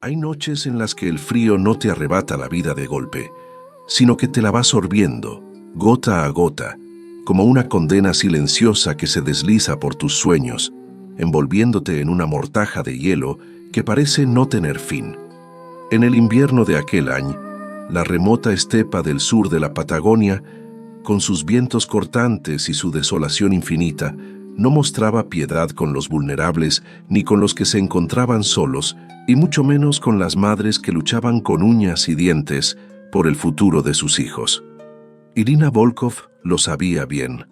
Hay noches en las que el frío no te arrebata la vida de golpe, sino que te la va sorbiendo, gota a gota, como una condena silenciosa que se desliza por tus sueños, envolviéndote en una mortaja de hielo que parece no tener fin. En el invierno de aquel año, la remota estepa del sur de la Patagonia, con sus vientos cortantes y su desolación infinita, no mostraba piedad con los vulnerables ni con los que se encontraban solos, y mucho menos con las madres que luchaban con uñas y dientes por el futuro de sus hijos. Irina Volkov lo sabía bien,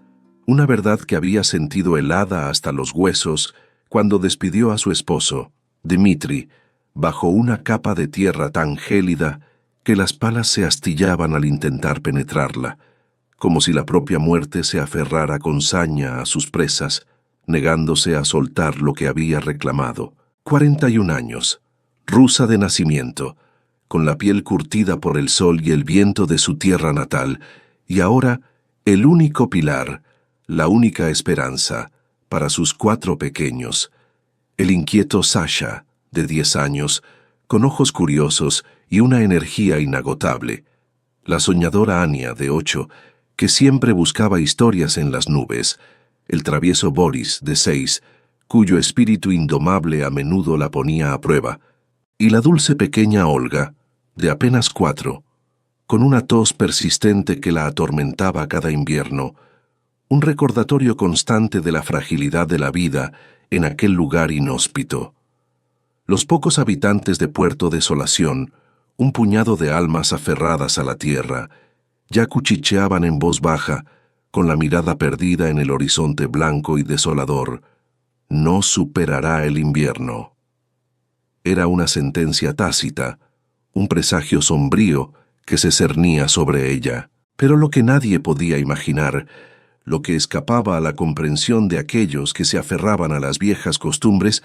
una verdad que había sentido helada hasta los huesos cuando despidió a su esposo, Dmitri, bajo una capa de tierra tan gélida que las palas se astillaban al intentar penetrarla, como si la propia muerte se aferrara con saña a sus presas, negándose a soltar lo que había reclamado. 41 años, rusa de nacimiento, con la piel curtida por el sol y el viento de su tierra natal, y ahora el único pilar, la única esperanza para sus 4 pequeños, el inquieto Sasha, de 10 años, con ojos curiosos y una energía inagotable, la soñadora Ania, de 8, que siempre buscaba historias en las nubes, el travieso Boris, de 6, cuyo espíritu indomable a menudo la ponía a prueba, y la dulce pequeña Olga, de apenas 4, con una tos persistente que la atormentaba cada invierno, un recordatorio constante de la fragilidad de la vida en aquel lugar inhóspito. Los pocos habitantes de Puerto Desolación, un puñado de almas aferradas a la tierra, ya cuchicheaban en voz baja, con la mirada perdida en el horizonte blanco y desolador: no superará el invierno. Era una sentencia tácita, un presagio sombrío que se cernía sobre ella. Pero lo que nadie podía imaginar, lo que escapaba a la comprensión de aquellos que se aferraban a las viejas costumbres,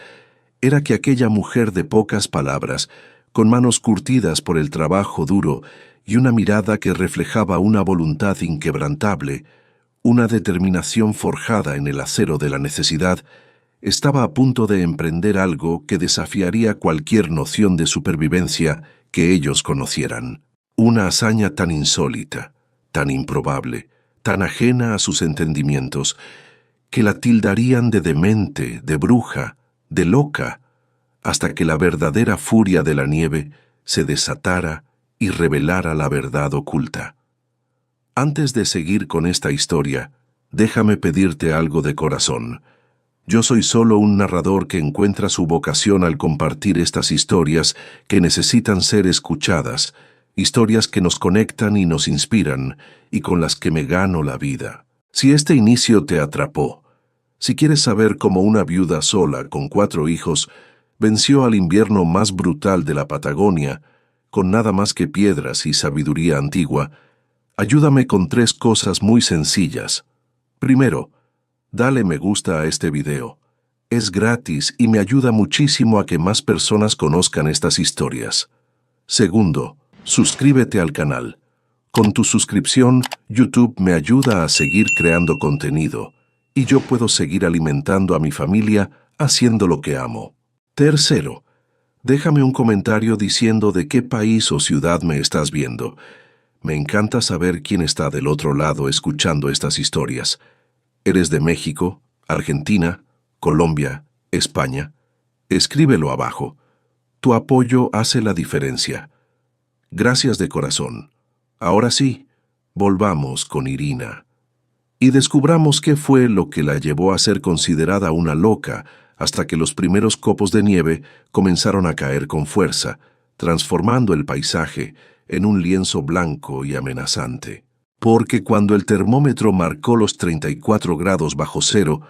era que aquella mujer de pocas palabras, con manos curtidas por el trabajo duro y una mirada que reflejaba una voluntad inquebrantable, una determinación forjada en el acero de la necesidad, estaba a punto de emprender algo que desafiaría cualquier noción de supervivencia que ellos conocieran. Una hazaña tan insólita, tan improbable, tan ajena a sus entendimientos, que la tildarían de demente, de bruja, de loca, hasta que la verdadera furia de la nieve se desatara y revelara la verdad oculta. Antes de seguir con esta historia, déjame pedirte algo de corazón. Yo soy solo un narrador que encuentra su vocación al compartir estas historias que necesitan ser escuchadas, historias que nos conectan y nos inspiran, y con las que me gano la vida. Si este inicio te atrapó, si quieres saber cómo una viuda sola con 4 hijos venció al invierno más brutal de la Patagonia, con nada más que piedras y sabiduría antigua, ayúdame con 3 cosas muy sencillas. Primero, dale me gusta a este video. Es gratis y me ayuda muchísimo a que más personas conozcan estas historias. Segundo, suscríbete al canal. Con tu suscripción, YouTube me ayuda a seguir creando contenido, y yo puedo seguir alimentando a mi familia haciendo lo que amo. Tercero, déjame un comentario diciendo de qué país o ciudad me estás viendo. Me encanta saber quién está del otro lado escuchando estas historias. ¿Eres de México, Argentina, Colombia, España? Escríbelo abajo. Tu apoyo hace la diferencia. Gracias de corazón. Ahora sí, volvamos con Irina. Y descubramos qué fue lo que la llevó a ser considerada una loca hasta que los primeros copos de nieve comenzaron a caer con fuerza, transformando el paisaje en un lienzo blanco y amenazante. Porque cuando el termómetro marcó los 34 grados bajo cero,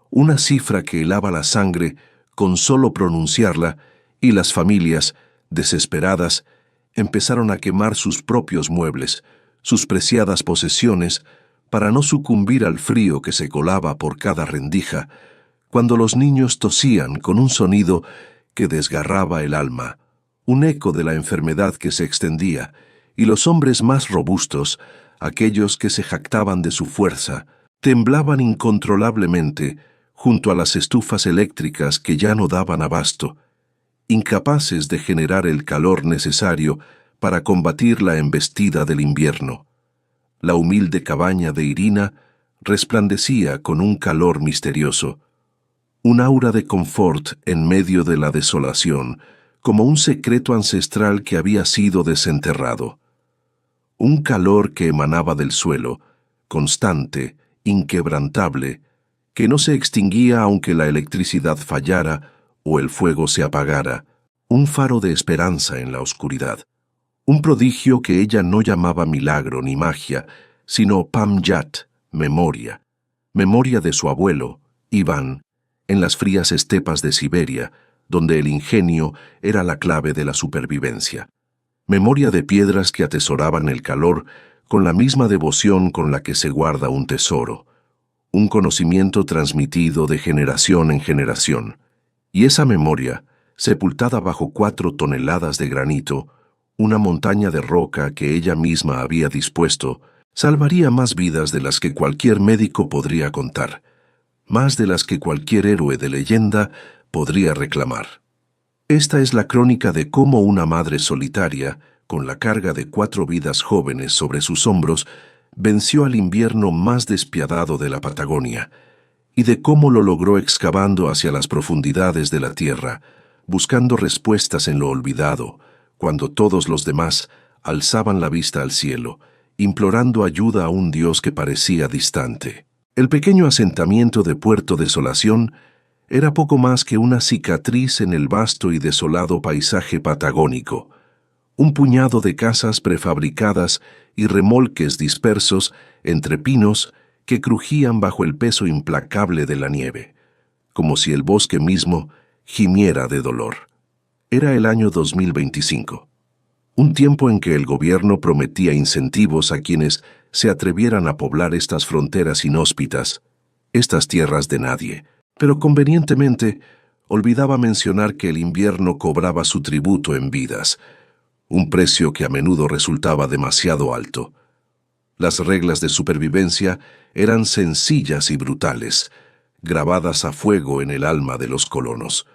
una cifra que helaba la sangre con solo pronunciarla, y las familias, desesperadas, empezaron a quemar sus propios muebles, sus preciadas posesiones, para no sucumbir al frío que se colaba por cada rendija, cuando los niños tosían con un sonido que desgarraba el alma, un eco de la enfermedad que se extendía, y los hombres más robustos, aquellos que se jactaban de su fuerza, temblaban incontrolablemente junto a las estufas eléctricas que ya no daban abasto, incapaces de generar el calor necesario para combatir la embestida del invierno. La humilde cabaña de Irina resplandecía con un calor misterioso, un aura de confort en medio de la desolación, como un secreto ancestral que había sido desenterrado. Un calor que emanaba del suelo, constante, inquebrantable, que no se extinguía aunque la electricidad fallara o el fuego se apagara, un faro de esperanza en la oscuridad. Un prodigio que ella no llamaba milagro ni magia, sino Pamyat, memoria. Memoria de su abuelo, Iván, en las frías estepas de Siberia, donde el ingenio era la clave de la supervivencia. Memoria de piedras que atesoraban el calor con la misma devoción con la que se guarda un tesoro. Un conocimiento transmitido de generación en generación. Y esa memoria, sepultada bajo 4 toneladas de granito, una montaña de roca que ella misma había dispuesto, salvaría más vidas de las que cualquier médico podría contar, más de las que cualquier héroe de leyenda podría reclamar. Esta es la crónica de cómo una madre solitaria, con la carga de 4 vidas jóvenes sobre sus hombros, venció al invierno más despiadado de la Patagonia, y de cómo lo logró excavando hacia las profundidades de la tierra, buscando respuestas en lo olvidado, cuando todos los demás alzaban la vista al cielo, implorando ayuda a un Dios que parecía distante. El pequeño asentamiento de Puerto Desolación era poco más que una cicatriz en el vasto y desolado paisaje patagónico, un puñado de casas prefabricadas y remolques dispersos entre pinos que crujían bajo el peso implacable de la nieve, como si el bosque mismo gimiera de dolor. Era el año 2025, un tiempo en que el gobierno prometía incentivos a quienes se atrevieran a poblar estas fronteras inhóspitas, estas tierras de nadie, pero convenientemente olvidaba mencionar que el invierno cobraba su tributo en vidas, un precio que a menudo resultaba demasiado alto. Las reglas de supervivencia eran sencillas y brutales, grabadas a fuego en el alma de los colonos.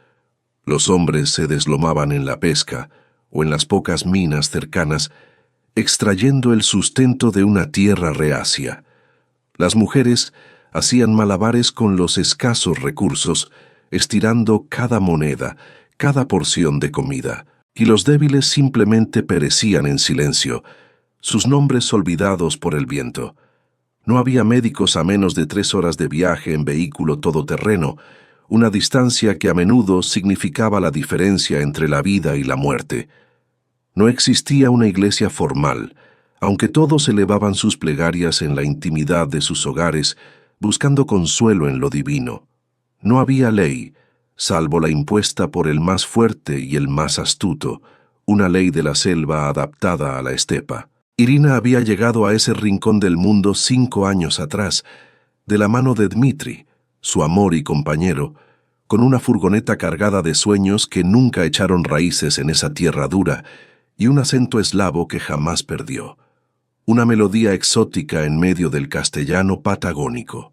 Los hombres se deslomaban en la pesca o en las pocas minas cercanas, extrayendo el sustento de una tierra reacia. Las mujeres hacían malabares con los escasos recursos, estirando cada moneda, cada porción de comida, y los débiles simplemente perecían en silencio, sus nombres olvidados por el viento. No había médicos a menos de 3 horas de viaje en vehículo todoterreno, una distancia que a menudo significaba la diferencia entre la vida y la muerte. No existía una iglesia formal, aunque todos elevaban sus plegarias en la intimidad de sus hogares, buscando consuelo en lo divino. No había ley, salvo la impuesta por el más fuerte y el más astuto, una ley de la selva adaptada a la estepa. Irina había llegado a ese rincón del mundo 5 años atrás, de la mano de Dmitri, su amor y compañero, con una furgoneta cargada de sueños que nunca echaron raíces en esa tierra dura, y un acento eslavo que jamás perdió. Una melodía exótica en medio del castellano patagónico.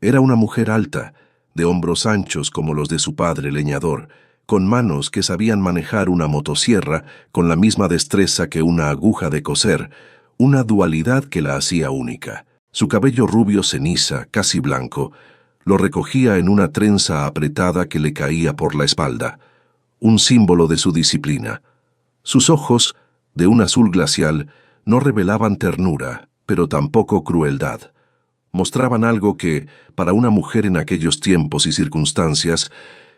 Era una mujer alta, de hombros anchos como los de su padre leñador, con manos que sabían manejar una motosierra con la misma destreza que una aguja de coser, una dualidad que la hacía única. Su cabello rubio ceniza, casi blanco, lo recogía en una trenza apretada que le caía por la espalda, un símbolo de su disciplina. Sus ojos, de un azul glacial, no revelaban ternura, pero tampoco crueldad. Mostraban algo que, para una mujer en aquellos tiempos y circunstancias,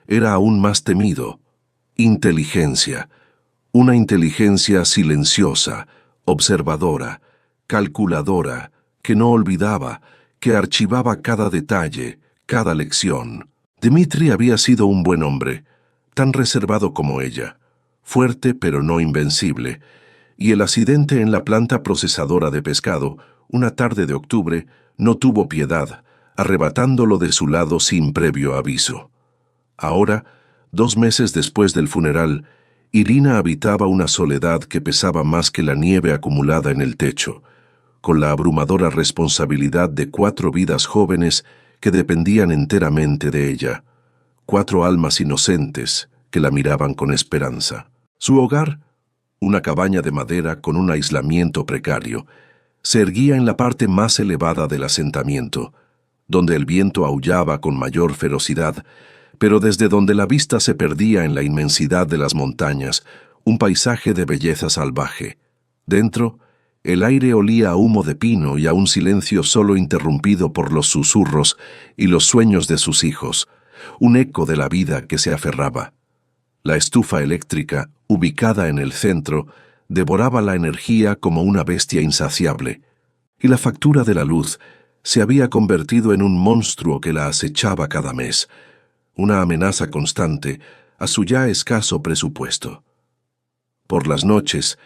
era aún más temido: inteligencia. Una inteligencia silenciosa, observadora, calculadora, que no olvidaba, que archivaba cada detalle, cada lección. Dmitri había sido un buen hombre, tan reservado como ella, fuerte pero no invencible, y el accidente en la planta procesadora de pescado, una tarde de octubre, no tuvo piedad, arrebatándolo de su lado sin previo aviso. Ahora, 2 meses después del funeral, Irina habitaba una soledad que pesaba más que la nieve acumulada en el techo, con la abrumadora responsabilidad de 4 vidas jóvenes que dependían enteramente de ella, 4 almas inocentes que la miraban con esperanza. Su hogar, una cabaña de madera con un aislamiento precario, se erguía en la parte más elevada del asentamiento, donde el viento aullaba con mayor ferocidad, pero desde donde la vista se perdía en la inmensidad de las montañas, un paisaje de belleza salvaje. Dentro, el aire olía a humo de pino y a un silencio solo interrumpido por los susurros y los sueños de sus hijos, un eco de la vida que se aferraba. La estufa eléctrica, ubicada en el centro, devoraba la energía como una bestia insaciable, y la factura de la luz se había convertido en un monstruo que la acechaba cada mes, una amenaza constante a su ya escaso presupuesto. Por las noches,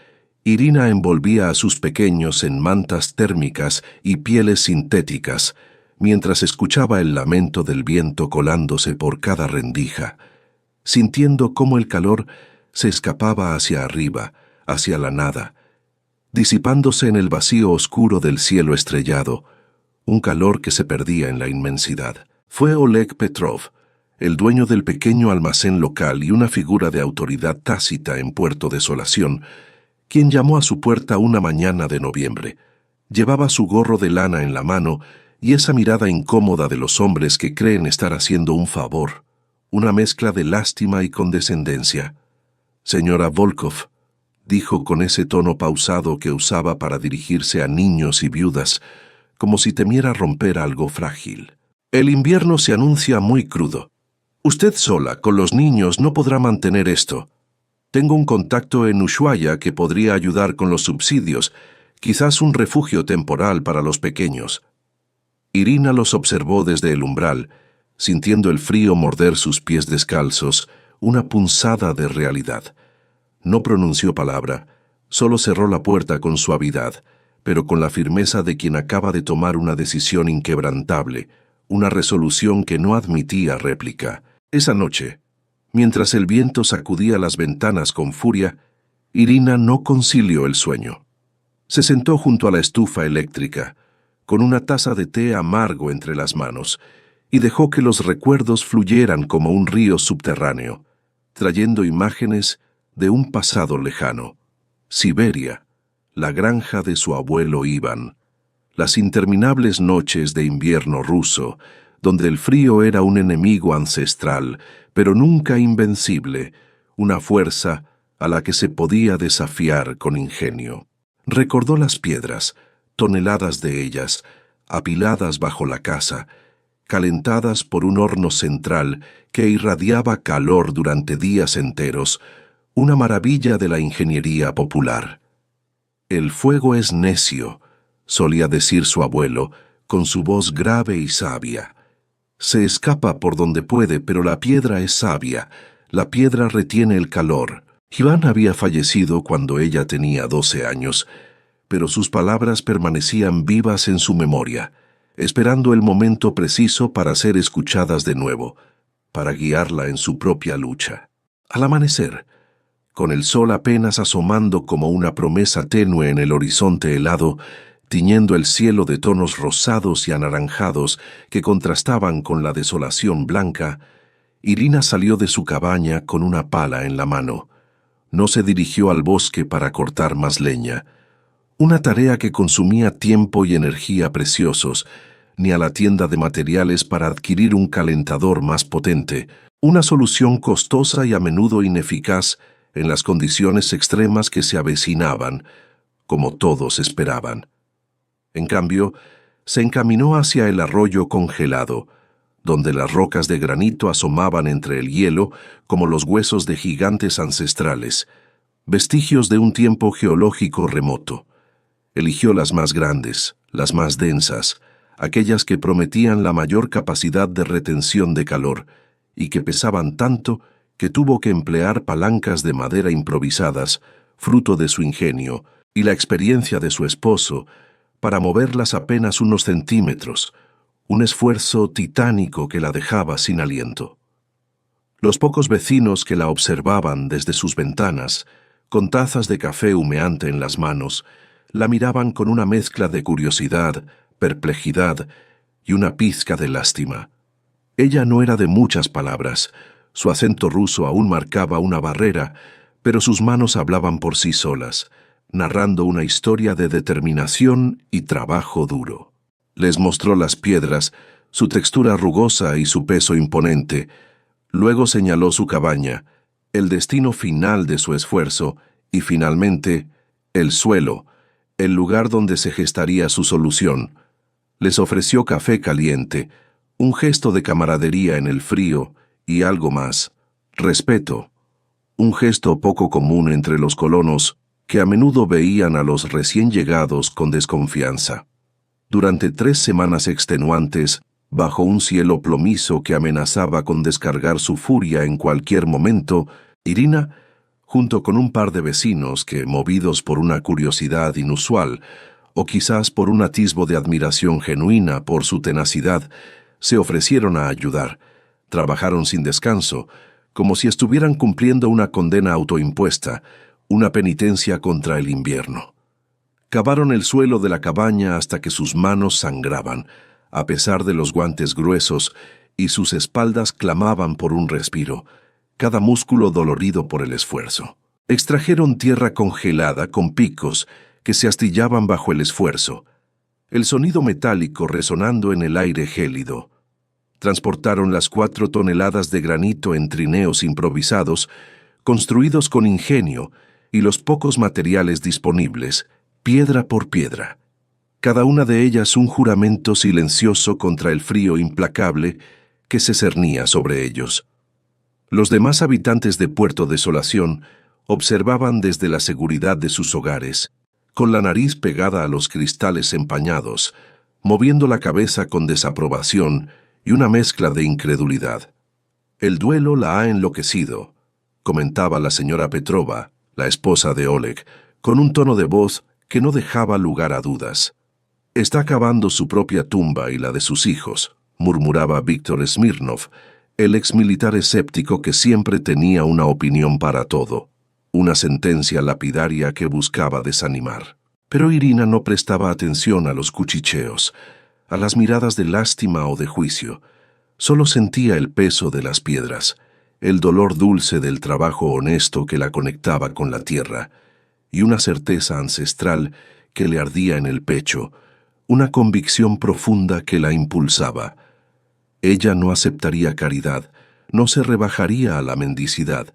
Irina envolvía a sus pequeños en mantas térmicas y pieles sintéticas, mientras escuchaba el lamento del viento colándose por cada rendija, sintiendo cómo el calor se escapaba hacia arriba, hacia la nada, disipándose en el vacío oscuro del cielo estrellado, un calor que se perdía en la inmensidad. Fue Oleg Petrov, el dueño del pequeño almacén local y una figura de autoridad tácita en Puerto Desolación, quien llamó a su puerta una mañana de noviembre. Llevaba su gorro de lana en la mano y esa mirada incómoda de los hombres que creen estar haciendo un favor, una mezcla de lástima y condescendencia. «Señora Volkov», dijo con ese tono pausado que usaba para dirigirse a niños y viudas, como si temiera romper algo frágil. «El invierno se anuncia muy crudo. Usted sola, con los niños, no podrá mantener esto. Tengo un contacto en Ushuaia que podría ayudar con los subsidios, quizás un refugio temporal para los pequeños». Irina los observó desde el umbral, sintiendo el frío morder sus pies descalzos, una punzada de realidad. No pronunció palabra, solo cerró la puerta con suavidad, pero con la firmeza de quien acaba de tomar una decisión inquebrantable, una resolución que no admitía réplica. Esa noche, mientras el viento sacudía las ventanas con furia, Irina no concilió el sueño. Se sentó junto a la estufa eléctrica, con una taza de té amargo entre las manos, y dejó que los recuerdos fluyeran como un río subterráneo, trayendo imágenes de un pasado lejano. Siberia, la granja de su abuelo Iván, las interminables noches de invierno ruso, donde el frío era un enemigo ancestral, pero nunca invencible, una fuerza a la que se podía desafiar con ingenio. Recordó las piedras, toneladas de ellas, apiladas bajo la casa, calentadas por un horno central que irradiaba calor durante días enteros, una maravilla de la ingeniería popular. «El fuego es necio», solía decir su abuelo, con su voz grave y sabia. «Se escapa por donde puede, pero la piedra es sabia, la piedra retiene el calor». Iván había fallecido cuando ella tenía 12 años, pero sus palabras permanecían vivas en su memoria, esperando el momento preciso para ser escuchadas de nuevo, para guiarla en su propia lucha. Al amanecer, con el sol apenas asomando como una promesa tenue en el horizonte helado, tiñendo el cielo de tonos rosados y anaranjados que contrastaban con la desolación blanca, Irina salió de su cabaña con una pala en la mano. No se dirigió al bosque para cortar más leña, una tarea que consumía tiempo y energía preciosos, ni a la tienda de materiales para adquirir un calentador más potente, una solución costosa y a menudo ineficaz en las condiciones extremas que se avecinaban, como todos esperaban. En cambio, se encaminó hacia el arroyo congelado, donde las rocas de granito asomaban entre el hielo como los huesos de gigantes ancestrales, vestigios de un tiempo geológico remoto. Eligió las más grandes, las más densas, aquellas que prometían la mayor capacidad de retención de calor y que pesaban tanto que tuvo que emplear palancas de madera improvisadas, fruto de su ingenio y la experiencia de su esposo, para moverlas apenas unos centímetros, un esfuerzo titánico que la dejaba sin aliento. Los pocos vecinos que la observaban desde sus ventanas, con tazas de café humeante en las manos, la miraban con una mezcla de curiosidad, perplejidad y una pizca de lástima. Ella no era de muchas palabras, Su acento ruso aún marcaba una barrera, pero sus manos hablaban por sí solas, narrando una historia de determinación y trabajo duro. Les mostró las piedras, su textura rugosa y su peso imponente. Luego señaló su cabaña, el destino final de su esfuerzo, y finalmente, el suelo, el lugar donde se gestaría su solución. Les ofreció café caliente, un gesto de camaradería en el frío y algo más, respeto, un gesto poco común entre los colonos que a menudo veían a los recién llegados con desconfianza. Durante 3 semanas extenuantes, bajo un cielo plomizo que amenazaba con descargar su furia en cualquier momento, Irina, junto con un par de vecinos que, movidos por una curiosidad inusual, o quizás por un atisbo de admiración genuina por su tenacidad, se ofrecieron a ayudar. Trabajaron sin descanso, como si estuvieran cumpliendo una condena autoimpuesta, una penitencia contra el invierno. Cavaron el suelo de la cabaña hasta que sus manos sangraban, a pesar de los guantes gruesos, y sus espaldas clamaban por un respiro, cada músculo dolorido por el esfuerzo. Extrajeron tierra congelada con picos que se astillaban bajo el esfuerzo, el sonido metálico resonando en el aire gélido. Transportaron las 4 toneladas de granito en trineos improvisados, construidos con ingenio, y los pocos materiales disponibles, piedra por piedra. Cada una de ellas un juramento silencioso contra el frío implacable que se cernía sobre ellos. Los demás habitantes de Puerto Desolación observaban desde la seguridad de sus hogares, con la nariz pegada a los cristales empañados, moviendo la cabeza con desaprobación y una mezcla de incredulidad. «El duelo la ha enloquecido», comentaba la señora Petrova, la esposa de Oleg, con un tono de voz que no dejaba lugar a dudas. «Está cavando su propia tumba y la de sus hijos», murmuraba Víctor Smirnov, el exmilitar escéptico que siempre tenía una opinión para todo, una sentencia lapidaria que buscaba desanimar. Pero Irina no prestaba atención a los cuchicheos, a las miradas de lástima o de juicio. Solo sentía el peso de las piedras, el dolor dulce del trabajo honesto que la conectaba con la tierra, y una certeza ancestral que le ardía en el pecho, una convicción profunda que la impulsaba. Ella no aceptaría caridad, no se rebajaría a la mendicidad,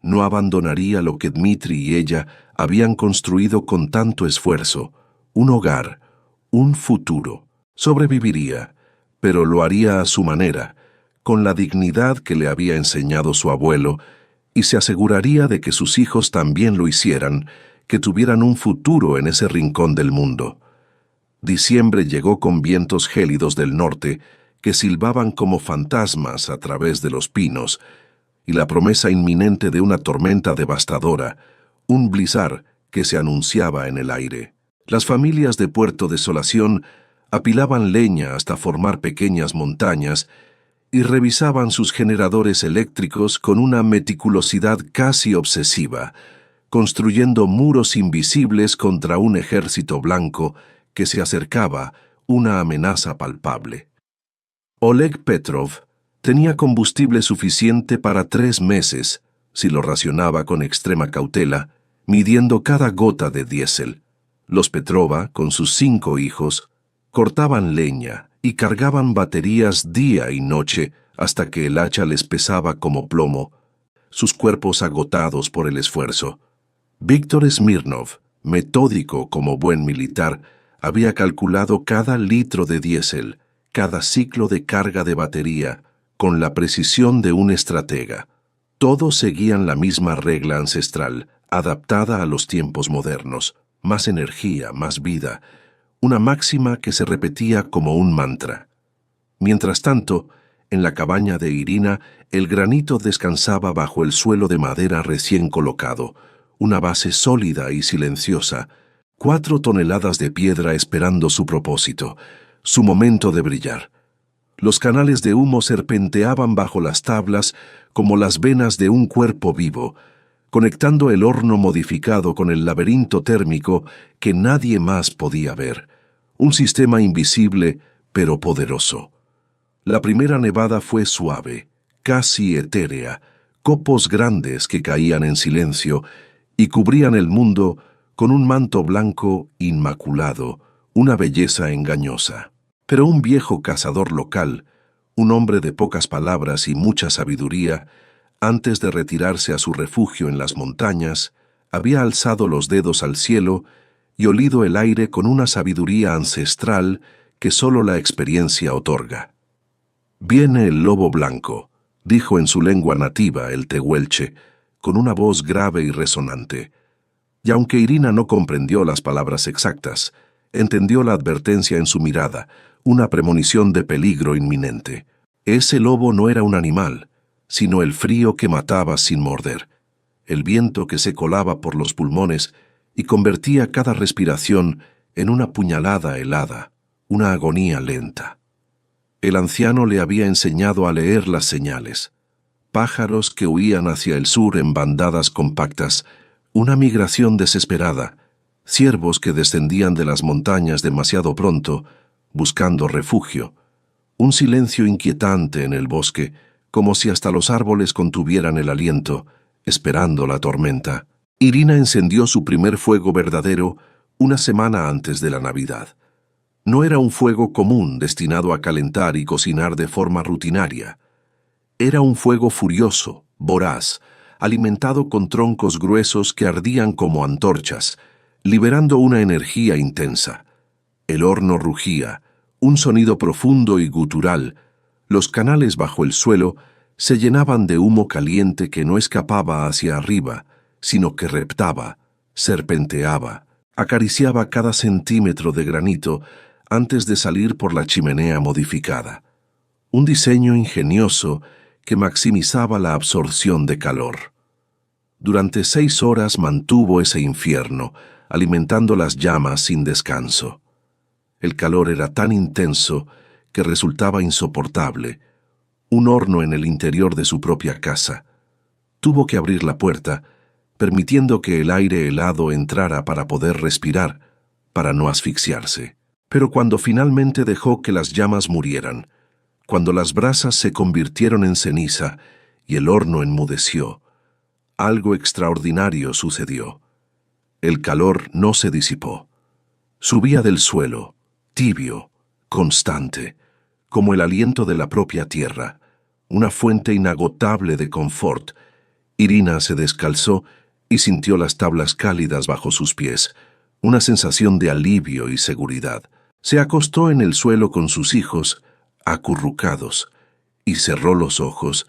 no abandonaría lo que Dmitri y ella habían construido con tanto esfuerzo, un hogar, un futuro. Sobreviviría, pero lo haría a su manera, con la dignidad que le había enseñado su abuelo, y se aseguraría de que sus hijos también lo hicieran, que tuvieran un futuro en ese rincón del mundo. Diciembre llegó con vientos gélidos del norte que silbaban como fantasmas a través de los pinos, y la promesa inminente de una tormenta devastadora, un blizzard que se anunciaba en el aire. Las familias de Puerto Desolación apilaban leña hasta formar pequeñas montañas y revisaban sus generadores eléctricos con una meticulosidad casi obsesiva, construyendo muros invisibles contra un ejército blanco que se acercaba, una amenaza palpable. Oleg Petrov tenía combustible suficiente para 3 meses, si lo racionaba con extrema cautela, midiendo cada gota de diésel. Los Petrova, con sus 5 hijos, cortaban leña y cargaban baterías día y noche hasta que el hacha les pesaba como plomo, sus cuerpos agotados por el esfuerzo. Víctor Smirnov, metódico como buen militar, había calculado cada litro de diésel, cada ciclo de carga de batería, con la precisión de un estratega. Todos seguían la misma regla ancestral, adaptada a los tiempos modernos: más energía, más vida, una máxima que se repetía como un mantra. Mientras tanto, en la cabaña de Irina, el granito descansaba bajo el suelo de madera recién colocado, una base sólida y silenciosa, 4 toneladas de piedra esperando su propósito, su momento de brillar. Los canales de humo serpenteaban bajo las tablas como las venas de un cuerpo vivo, conectando el horno modificado con el laberinto térmico que nadie más podía ver. Un sistema invisible, pero poderoso. La primera nevada fue suave, casi etérea, copos grandes que caían en silencio y cubrían el mundo con un manto blanco inmaculado, una belleza engañosa. Pero un viejo cazador local, un hombre de pocas palabras y mucha sabiduría, antes de retirarse a su refugio en las montañas, había alzado los dedos al cielo y olido el aire con una sabiduría ancestral que sólo la experiencia otorga. «Viene el lobo blanco», dijo en su lengua nativa el tehuelche, con una voz grave y resonante. Y aunque Irina no comprendió las palabras exactas, entendió la advertencia en su mirada, una premonición de peligro inminente. Ese lobo no era un animal, sino el frío que mataba sin morder, el viento que se colaba por los pulmones y convertía cada respiración en una puñalada helada, una agonía lenta. El anciano le había enseñado a leer las señales. Pájaros que huían hacia el sur en bandadas compactas, una migración desesperada, ciervos que descendían de las montañas demasiado pronto, buscando refugio, un silencio inquietante en el bosque, como si hasta los árboles contuvieran el aliento, esperando la tormenta. Irina encendió su primer fuego verdadero una semana antes de la Navidad. No era un fuego común destinado a calentar y cocinar de forma rutinaria. Era un fuego furioso, voraz, alimentado con troncos gruesos que ardían como antorchas, liberando una energía intensa. El horno rugía, un sonido profundo y gutural. Los canales bajo el suelo se llenaban de humo caliente que no escapaba hacia arriba, sino que reptaba, serpenteaba, acariciaba cada centímetro de granito antes de salir por la chimenea modificada. Un diseño ingenioso que maximizaba la absorción de calor. Durante 6 horas mantuvo ese infierno, alimentando las llamas sin descanso. El calor era tan intenso que resultaba insoportable. Un horno en el interior de su propia casa. Tuvo que abrir la puerta, permitiendo que el aire helado entrara para poder respirar, para no asfixiarse. Pero cuando finalmente dejó que las llamas murieran, cuando las brasas se convirtieron en ceniza y el horno enmudeció, algo extraordinario sucedió. El calor no se disipó. Subía del suelo, tibio, constante, como el aliento de la propia tierra, una fuente inagotable de confort. Irina se descalzó y sintió las tablas cálidas bajo sus pies, una sensación de alivio y seguridad. Se acostó en el suelo con sus hijos, acurrucados, y cerró los ojos,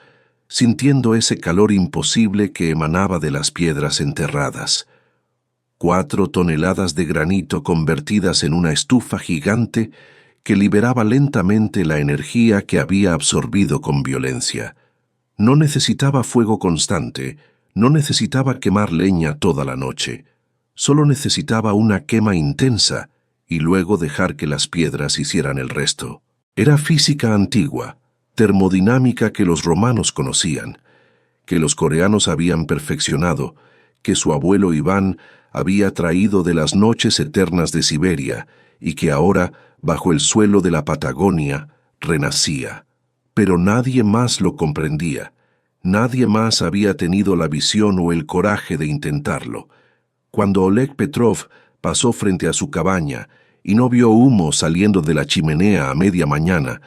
sintiendo ese calor imposible que emanaba de las piedras enterradas. 4 toneladas de granito convertidas en una estufa gigante que liberaba lentamente la energía que había absorbido con violencia. No necesitaba fuego constante, no necesitaba quemar leña toda la noche, solo necesitaba una quema intensa y luego dejar que las piedras hicieran el resto. Era física antigua, termodinámica que los romanos conocían, que los coreanos habían perfeccionado, que su abuelo Iván había traído de las noches eternas de Siberia y que ahora, bajo el suelo de la Patagonia, renacía. Pero nadie más lo comprendía. Nadie más había tenido la visión o el coraje de intentarlo. Cuando Oleg Petrov pasó frente a su cabaña y no vio humo saliendo de la chimenea a media mañana,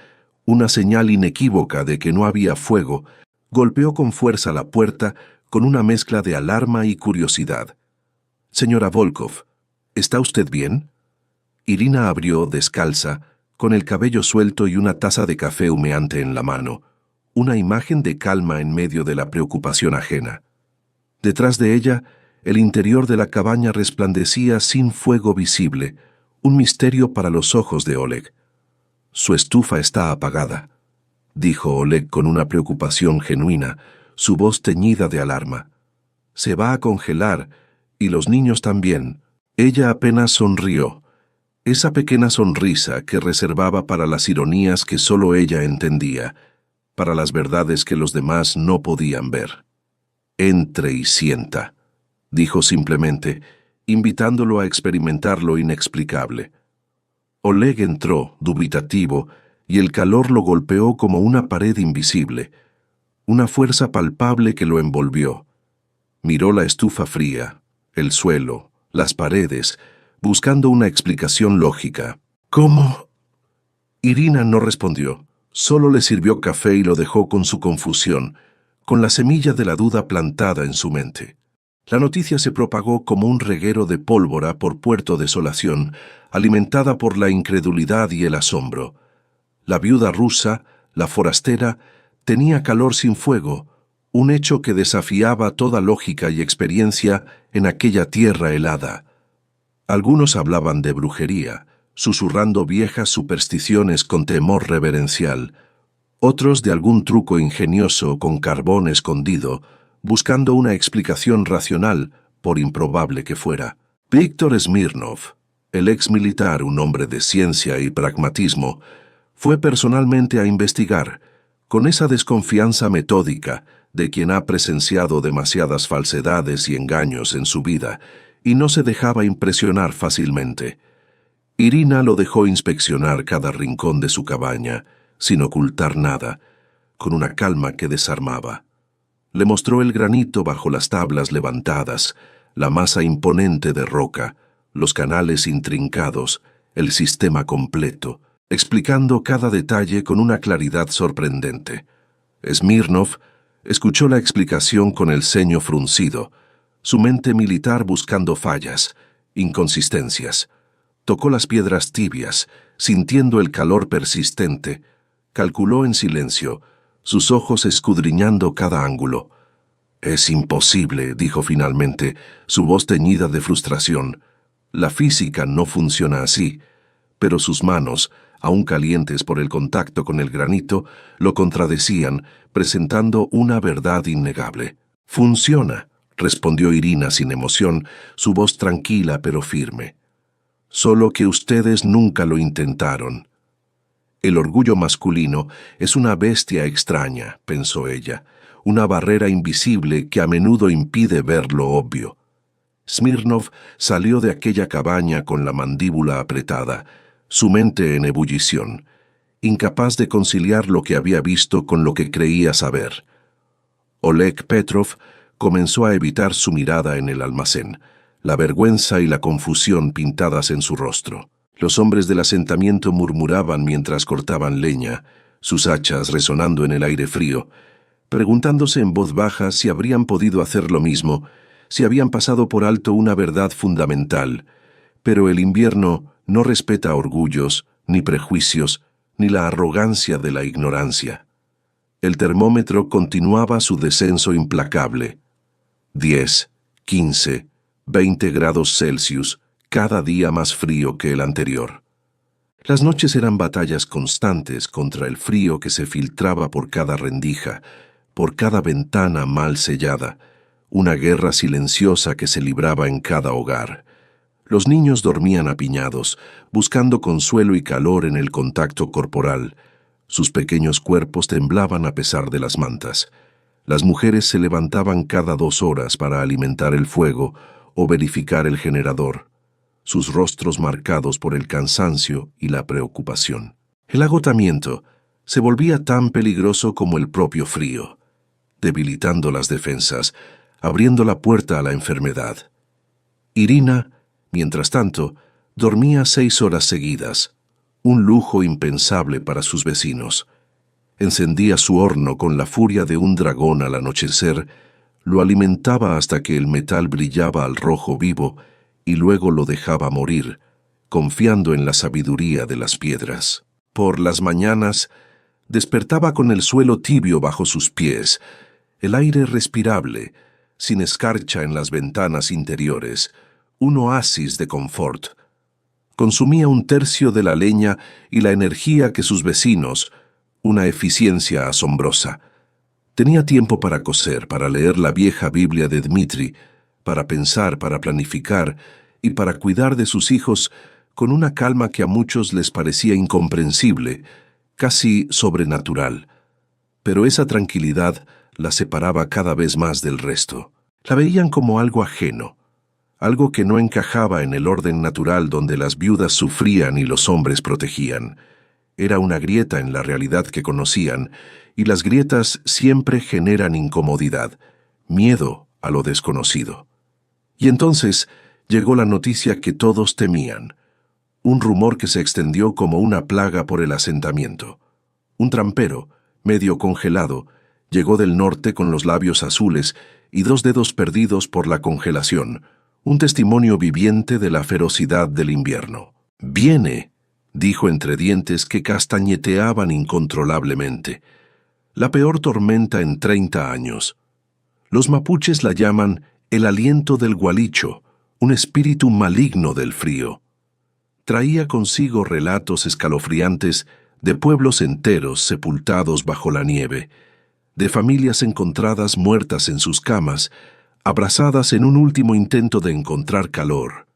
una señal inequívoca de que no había fuego, golpeó con fuerza la puerta con una mezcla de alarma y curiosidad. «Señora Volkov, ¿está usted bien?» Irina abrió, descalza, con el cabello suelto y una taza de café humeante en la mano, una imagen de calma en medio de la preocupación ajena. Detrás de ella, el interior de la cabaña resplandecía sin fuego visible, un misterio para los ojos de Oleg. «Su estufa está apagada», dijo Oleg con una preocupación genuina, su voz teñida de alarma. «Se va a congelar, y los niños también». Ella apenas sonrió, esa pequeña sonrisa que reservaba para las ironías que solo ella entendía, para las verdades que los demás no podían ver. «Entre y sienta», dijo simplemente, invitándolo a experimentar lo inexplicable. Oleg entró, dubitativo, y el calor lo golpeó como una pared invisible. una fuerza palpable que lo envolvió. Miró la estufa fría, el suelo, las paredes, buscando una explicación lógica. ¿Cómo? Irina no respondió, solo le sirvió café y lo dejó con su confusión, con la semilla de la duda plantada en su mente. La noticia se propagó como un reguero de pólvora por Puerto Desolación, alimentada por la incredulidad y el asombro. La viuda rusa, la forastera, tenía calor sin fuego, un hecho que desafiaba toda lógica y experiencia en aquella tierra helada. Algunos hablaban de brujería, susurrando viejas supersticiones con temor reverencial, otros de algún truco ingenioso con carbón escondido, buscando una explicación racional, por improbable que fuera. Víctor Smirnov, el ex militar, un hombre de ciencia y pragmatismo, fue personalmente a investigar, con esa desconfianza metódica de quien ha presenciado demasiadas falsedades y engaños en su vida y no se dejaba impresionar fácilmente. Irina lo dejó inspeccionar cada rincón de su cabaña, sin ocultar nada, con una calma que desarmaba. Le mostró el granito bajo las tablas levantadas, la masa imponente de roca, los canales intrincados, el sistema completo, explicando cada detalle con una claridad sorprendente. Smirnov escuchó la explicación con el ceño fruncido, su mente militar buscando fallas, inconsistencias. Tocó las piedras tibias, sintiendo el calor persistente, calculó en silencio, sus ojos escudriñando cada ángulo. «Es imposible», dijo finalmente, su voz teñida de frustración. «La física no funciona así», pero sus manos, aún calientes por el contacto con el granito, lo contradecían, presentando una verdad innegable. «Funciona», respondió Irina sin emoción, su voz tranquila pero firme. «Solo que ustedes nunca lo intentaron». El orgullo masculino es una bestia extraña, pensó ella, una barrera invisible que a menudo impide ver lo obvio. Smirnov salió de aquella cabaña con la mandíbula apretada, su mente en ebullición, incapaz de conciliar lo que había visto con lo que creía saber. Oleg Petrov comenzó a evitar su mirada en el almacén, la vergüenza y la confusión pintadas en su rostro. Los hombres del asentamiento murmuraban mientras cortaban leña, sus hachas resonando en el aire frío, preguntándose en voz baja si habrían podido hacer lo mismo, si habían pasado por alto una verdad fundamental. Pero el invierno no respeta orgullos, ni prejuicios, ni la arrogancia de la ignorancia. El termómetro continuaba su descenso implacable. 10, 15, 20 grados Celsius, cada día más frío que el anterior. Las noches eran batallas constantes contra el frío que se filtraba por cada rendija, por cada ventana mal sellada, una guerra silenciosa que se libraba en cada hogar. Los niños dormían apiñados, buscando consuelo y calor en el contacto corporal. Sus pequeños cuerpos temblaban a pesar de las mantas. Las mujeres se levantaban cada 2 horas para alimentar el fuego o verificar el generador, sus rostros marcados por el cansancio y la preocupación. El agotamiento se volvía tan peligroso como el propio frío, debilitando las defensas, abriendo la puerta a la enfermedad. Irina, mientras tanto, dormía 6 horas seguidas, un lujo impensable para sus vecinos. Encendía su horno con la furia de un dragón al anochecer, lo alimentaba hasta que el metal brillaba al rojo vivo y luego lo dejaba morir, confiando en la sabiduría de las piedras. Por las mañanas, despertaba con el suelo tibio bajo sus pies, el aire respirable, sin escarcha en las ventanas interiores, un oasis de confort. Consumía 1/3 de la leña y la energía que sus vecinos, una eficiencia asombrosa. Tenía tiempo para coser, para leer la vieja Biblia de Dmitri, para pensar, para planificar y para cuidar de sus hijos con una calma que a muchos les parecía incomprensible, casi sobrenatural. Pero esa tranquilidad la separaba cada vez más del resto. La veían como algo ajeno, algo que no encajaba en el orden natural donde las viudas sufrían y los hombres protegían. Era una grieta en la realidad que conocían y las grietas siempre generan incomodidad, miedo a lo desconocido. Y entonces llegó la noticia que todos temían, un rumor que se extendió como una plaga por el asentamiento. Un trampero, medio congelado, llegó del norte con los labios azules y 2 dedos perdidos por la congelación, un testimonio viviente de la ferocidad del invierno. «Viene», dijo entre dientes que castañeteaban incontrolablemente. «La peor tormenta en 30 años. Los mapuches la llaman el aliento del gualicho, un espíritu maligno del frío». Traía consigo relatos escalofriantes de pueblos enteros sepultados bajo la nieve, de familias encontradas muertas en sus camas, abrazadas en un último intento de encontrar calor,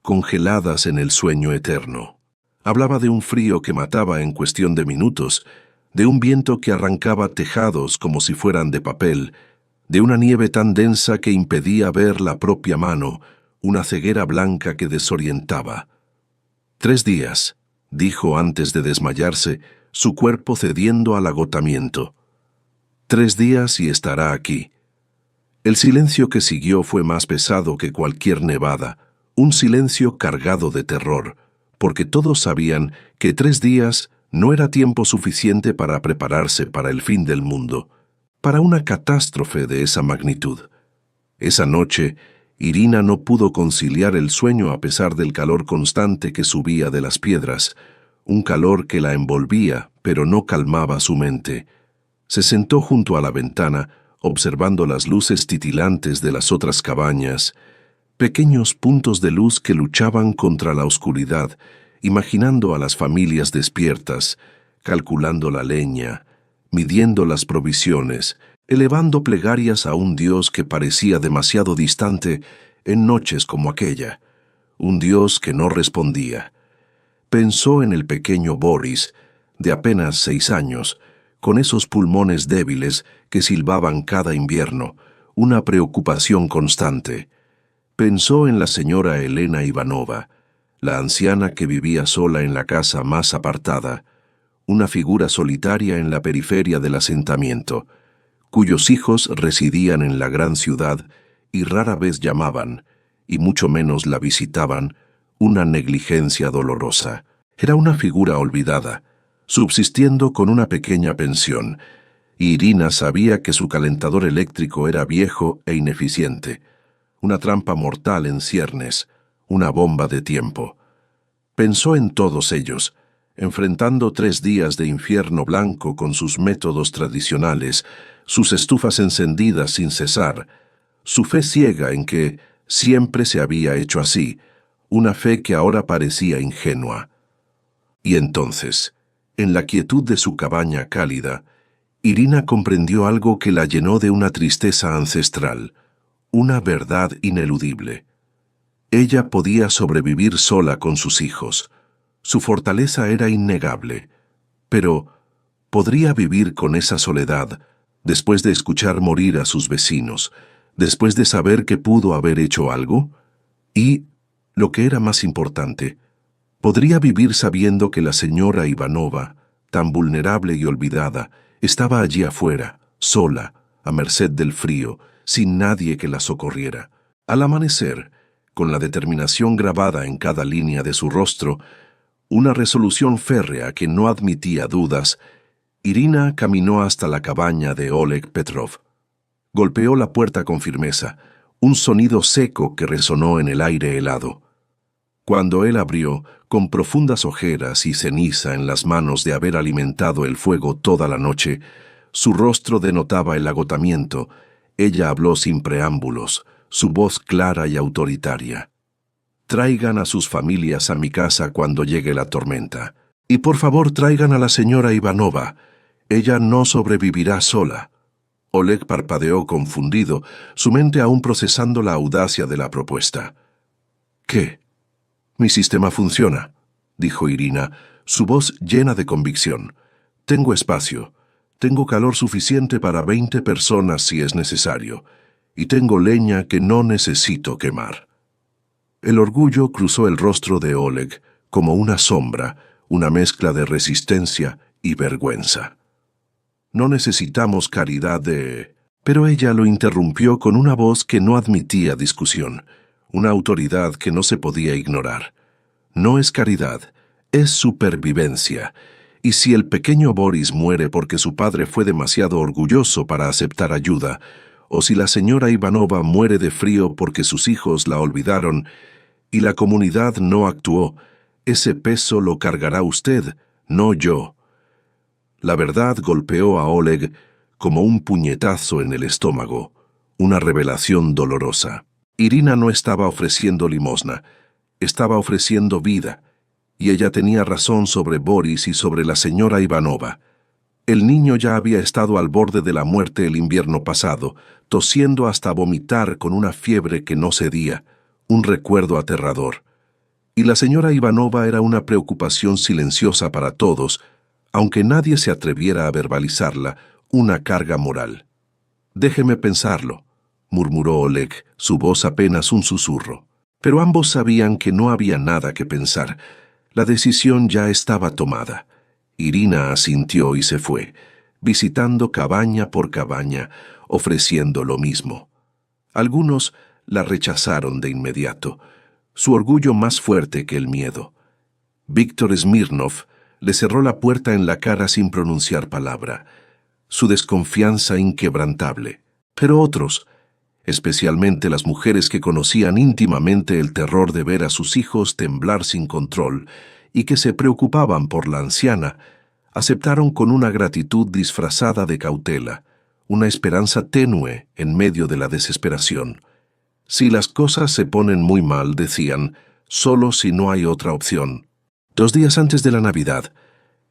congeladas en el sueño eterno. Hablaba de un frío que mataba en cuestión de minutos, de un viento que arrancaba tejados como si fueran de papel, de una nieve tan densa que impedía ver la propia mano, una ceguera blanca que desorientaba. 3 días, dijo antes de desmayarse, su cuerpo cediendo al agotamiento. 3 días y estará aquí. El silencio que siguió fue más pesado que cualquier nevada, un silencio cargado de terror, porque todos sabían que 3 días no era tiempo suficiente para prepararse para el fin del mundo, para una catástrofe de esa magnitud. Esa noche, Irina no pudo conciliar el sueño a pesar del calor constante que subía de las piedras, un calor que la envolvía, pero no calmaba su mente. Se sentó junto a la ventana, observando las luces titilantes de las otras cabañas, pequeños puntos de luz que luchaban contra la oscuridad, imaginando a las familias despiertas, calculando la leña, midiendo las provisiones, elevando plegarias a un Dios que parecía demasiado distante en noches como aquella, un Dios que no respondía. Pensó en el pequeño Boris, de apenas 6 años, con esos pulmones débiles que silbaban cada invierno, una preocupación constante. Pensó en la señora Elena Ivanova, la anciana que vivía sola en la casa más apartada, una figura solitaria en la periferia del asentamiento, cuyos hijos residían en la gran ciudad y rara vez llamaban, y mucho menos la visitaban, una negligencia dolorosa. Era una figura olvidada, subsistiendo con una pequeña pensión, y Irina sabía que su calentador eléctrico era viejo e ineficiente, una trampa mortal en ciernes, una bomba de tiempo. Pensó en todos ellos, enfrentando 3 días de infierno blanco con sus métodos tradicionales, sus estufas encendidas sin cesar, su fe ciega en que siempre se había hecho así, una fe que ahora parecía ingenua. Y entonces, en la quietud de su cabaña cálida, Irina comprendió algo que la llenó de una tristeza ancestral, una verdad ineludible. Ella podía sobrevivir sola con sus hijos. Su fortaleza era innegable, pero ¿podría vivir con esa soledad después de escuchar morir a sus vecinos, después de saber que pudo haber hecho algo? Y, lo que era más importante, ¿podría vivir sabiendo que la señora Ivanova, tan vulnerable y olvidada, estaba allí afuera, sola, a merced del frío, sin nadie que la socorriera? Al amanecer, con la determinación grabada en cada línea de su rostro, una resolución férrea que no admitía dudas, Irina caminó hasta la cabaña de Oleg Petrov. Golpeó la puerta con firmeza, un sonido seco que resonó en el aire helado. Cuando él abrió, con profundas ojeras y ceniza en las manos de haber alimentado el fuego toda la noche, su rostro denotaba el agotamiento. Ella habló sin preámbulos, su voz clara y autoritaria. «Traigan a sus familias a mi casa cuando llegue la tormenta. Y por favor traigan a la señora Ivanova. Ella no sobrevivirá sola». Oleg parpadeó confundido, su mente aún procesando la audacia de la propuesta. «¿Qué? Mi sistema funciona», dijo Irina, su voz llena de convicción. «Tengo espacio. Tengo calor suficiente para 20 personas si es necesario. Y tengo leña que no necesito quemar». El orgullo cruzó el rostro de Oleg como una sombra, una mezcla de resistencia y vergüenza. No necesitamos caridad de... Pero ella lo interrumpió con una voz que no admitía discusión, una autoridad que no se podía ignorar. No es caridad, es supervivencia. Y si el pequeño Boris muere porque su padre fue demasiado orgulloso para aceptar ayuda, o si la señora Ivanova muere de frío porque sus hijos la olvidaron y la comunidad no actuó, ese peso lo cargará usted, no yo. La verdad golpeó a Oleg como un puñetazo en el estómago, una revelación dolorosa. Irina no estaba ofreciendo limosna, estaba ofreciendo vida, y ella tenía razón sobre Boris y sobre la señora Ivanova. El niño ya había estado al borde de la muerte el invierno pasado, tosiendo hasta vomitar con una fiebre que no cedía, un recuerdo aterrador. Y la señora Ivanova era una preocupación silenciosa para todos, aunque nadie se atreviera a verbalizarla, una carga moral. «Déjeme pensarlo», murmuró Oleg, su voz apenas un susurro. Pero ambos sabían que no había nada que pensar. La decisión ya estaba tomada. Irina asintió y se fue, visitando cabaña por cabaña, ofreciendo lo mismo. Algunos la rechazaron de inmediato, su orgullo más fuerte que el miedo. Víctor Smirnov le cerró la puerta en la cara sin pronunciar palabra, su desconfianza inquebrantable. Pero otros, especialmente las mujeres que conocían íntimamente el terror de ver a sus hijos temblar sin control y que se preocupaban por la anciana, aceptaron con una gratitud disfrazada de cautela, una esperanza tenue en medio de la desesperación. Si las cosas se ponen muy mal, decían, solo si no hay otra opción. 2 días antes de la Navidad,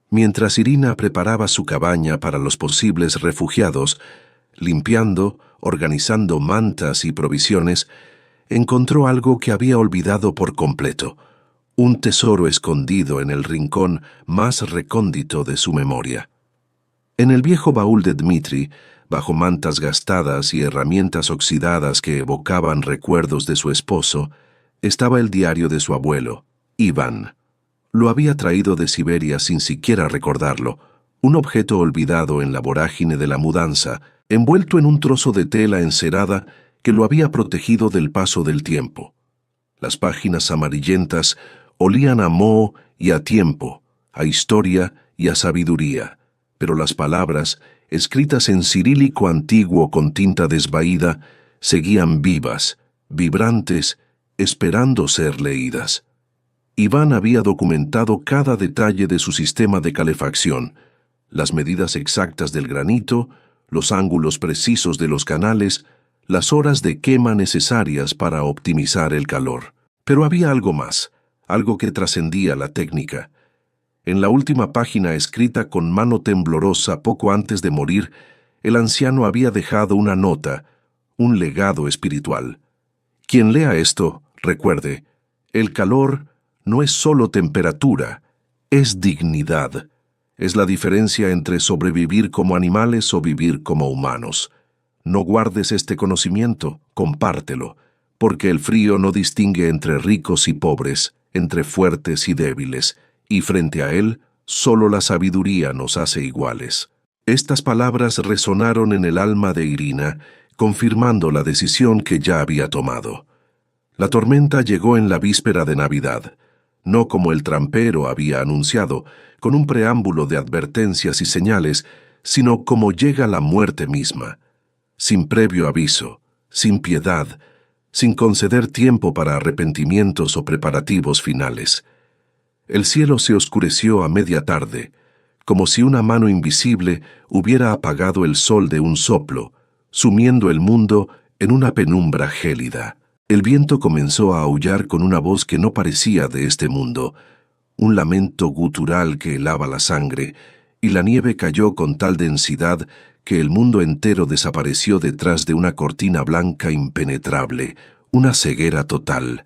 mientras Irina preparaba su cabaña para los posibles refugiados, limpiando, organizando mantas y provisiones, encontró algo que había olvidado por completo, un tesoro escondido en el rincón más recóndito de su memoria. En el viejo baúl de Dmitri, bajo mantas gastadas y herramientas oxidadas que evocaban recuerdos de su esposo, estaba el diario de su abuelo, Iván. Lo había traído de Siberia sin siquiera recordarlo, un objeto olvidado en la vorágine de la mudanza, envuelto en un trozo de tela encerada que lo había protegido del paso del tiempo. Las páginas amarillentas olían a moho y a tiempo, a historia y a sabiduría, pero las palabras, escritas en cirílico antiguo con tinta desvaída, seguían vivas, vibrantes, esperando ser leídas. Iván había documentado cada detalle de su sistema de calefacción, las medidas exactas del granito, los ángulos precisos de los canales, las horas de quema necesarias para optimizar el calor. Pero había algo más, algo que trascendía la técnica. En la última página escrita con mano temblorosa poco antes de morir, el anciano había dejado una nota, un legado espiritual. Quien lea esto, recuerde, el calor no es solo temperatura, es dignidad. Es la diferencia entre sobrevivir como animales o vivir como humanos. No guardes este conocimiento, compártelo, porque el frío no distingue entre ricos y pobres, entre fuertes y débiles, y frente a él, solo la sabiduría nos hace iguales. Estas palabras resonaron en el alma de Irina, confirmando la decisión que ya había tomado. La tormenta llegó en la víspera de Navidad, no como el trampero había anunciado, con un preámbulo de advertencias y señales, sino como llega la muerte misma, sin previo aviso, sin piedad, sin conceder tiempo para arrepentimientos o preparativos finales. El cielo se oscureció a media tarde, como si una mano invisible hubiera apagado el sol de un soplo, sumiendo el mundo en una penumbra gélida. El viento comenzó a aullar con una voz que no parecía de este mundo, un lamento gutural que helaba la sangre, y la nieve cayó con tal densidad que el mundo entero desapareció detrás de una cortina blanca impenetrable, una ceguera total.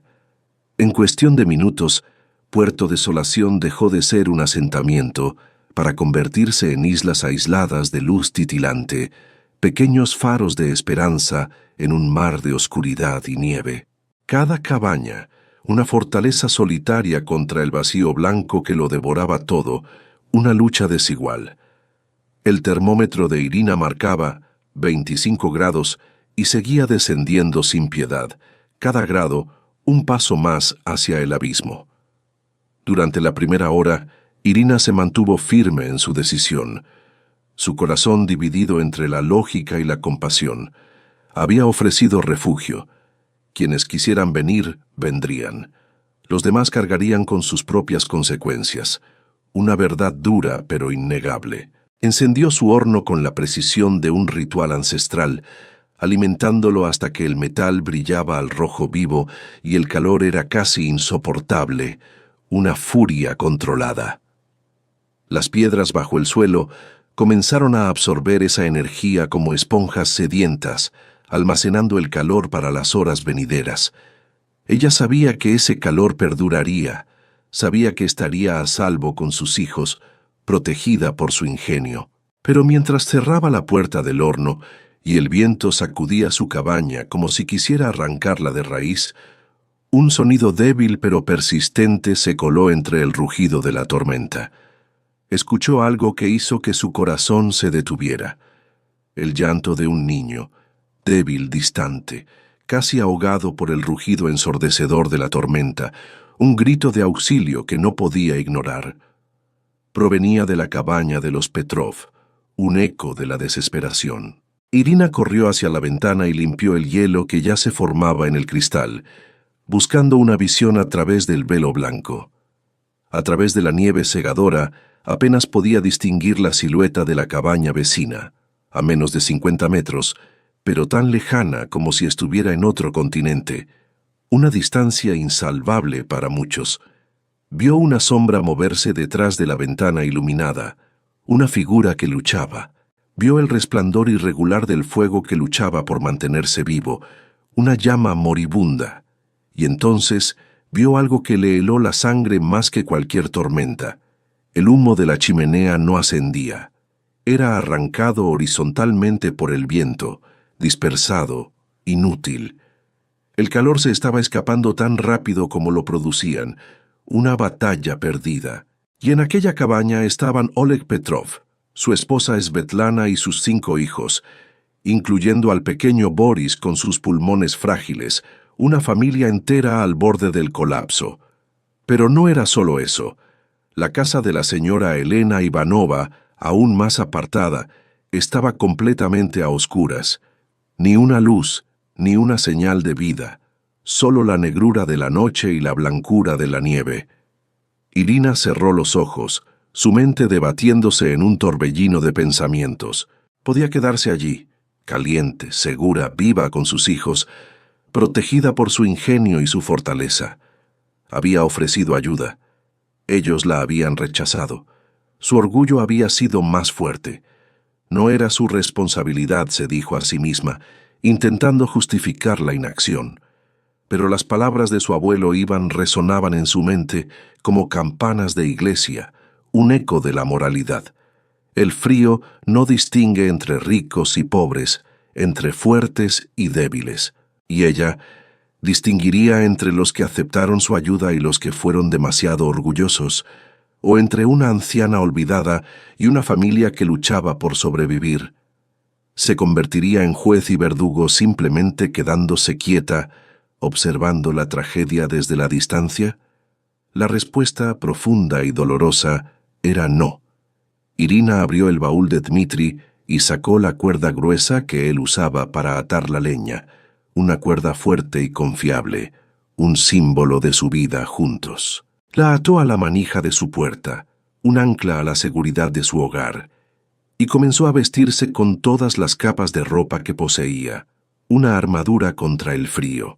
En cuestión de minutos, Puerto Desolación dejó de ser un asentamiento para convertirse en islas aisladas de luz titilante, pequeños faros de esperanza en un mar de oscuridad y nieve. Cada cabaña, una fortaleza solitaria contra el vacío blanco que lo devoraba todo, una lucha desigual. El termómetro de Irina marcaba 25 grados y seguía descendiendo sin piedad, cada grado un paso más hacia el abismo. Durante la primera hora, Irina se mantuvo firme en su decisión. Su corazón, dividido entre la lógica y la compasión, había ofrecido refugio. Quienes quisieran venir, vendrían. Los demás cargarían con sus propias consecuencias. Una verdad dura pero innegable. Encendió su horno con la precisión de un ritual ancestral, alimentándolo hasta que el metal brillaba al rojo vivo y el calor era casi insoportable, una furia controlada. Las piedras bajo el suelo comenzaron a absorber esa energía como esponjas sedientas, almacenando el calor para las horas venideras. Ella sabía que ese calor perduraría, sabía que estaría a salvo con sus hijos, protegida por su ingenio. Pero mientras cerraba la puerta del horno y el viento sacudía su cabaña como si quisiera arrancarla de raíz, un sonido débil pero persistente se coló entre el rugido de la tormenta. Escuchó algo que hizo que su corazón se detuviera. El llanto de un niño, débil, distante, casi ahogado por el rugido ensordecedor de la tormenta, un grito de auxilio que no podía ignorar. Provenía de la cabaña de los Petrov, un eco de la desesperación. Irina corrió hacia la ventana y limpió el hielo que ya se formaba en el cristal, buscando una visión a través del velo blanco. A través de la nieve cegadora, apenas podía distinguir la silueta de la cabaña vecina, a menos de 50 metros, pero tan lejana como si estuviera en otro continente, una distancia insalvable para muchos. Vio una sombra moverse detrás de la ventana iluminada, una figura que luchaba. Vio el resplandor irregular del fuego que luchaba por mantenerse vivo, una llama moribunda, y entonces vio algo que le heló la sangre más que cualquier tormenta. El humo de la chimenea no ascendía. Era arrancado horizontalmente por el viento, dispersado, inútil. El calor se estaba escapando tan rápido como lo producían, una batalla perdida. Y en aquella cabaña estaban Oleg Petrov, su esposa Svetlana y sus 5 hijos, incluyendo al pequeño Boris con sus pulmones frágiles, una familia entera al borde del colapso. Pero no era solo eso. La casa de la señora Elena Ivanova, aún más apartada, estaba completamente a oscuras. Ni una luz, ni una señal de vida, solo la negrura de la noche y la blancura de la nieve. Irina cerró los ojos, su mente debatiéndose en un torbellino de pensamientos. Podía quedarse allí, caliente, segura, viva con sus hijos, protegida por su ingenio y su fortaleza. Había ofrecido ayuda. Ellos la habían rechazado. Su orgullo había sido más fuerte. No era su responsabilidad, se dijo a sí misma, intentando justificar la inacción. Pero las palabras de su abuelo Iván resonaban en su mente como campanas de iglesia, un eco de la moralidad. El frío no distingue entre ricos y pobres, entre fuertes y débiles, y ella distinguiría entre los que aceptaron su ayuda y los que fueron demasiado orgullosos, o entre una anciana olvidada y una familia que luchaba por sobrevivir. ¿Se convertiría en juez y verdugo simplemente quedándose quieta, observando la tragedia desde la distancia? La respuesta, profunda y dolorosa, era no. Irina abrió el baúl de Dmitri y sacó la cuerda gruesa que él usaba para atar la leña, una cuerda fuerte y confiable, un símbolo de su vida juntos. La ató a la manija de su puerta, un ancla a la seguridad de su hogar, y comenzó a vestirse con todas las capas de ropa que poseía, una armadura contra el frío.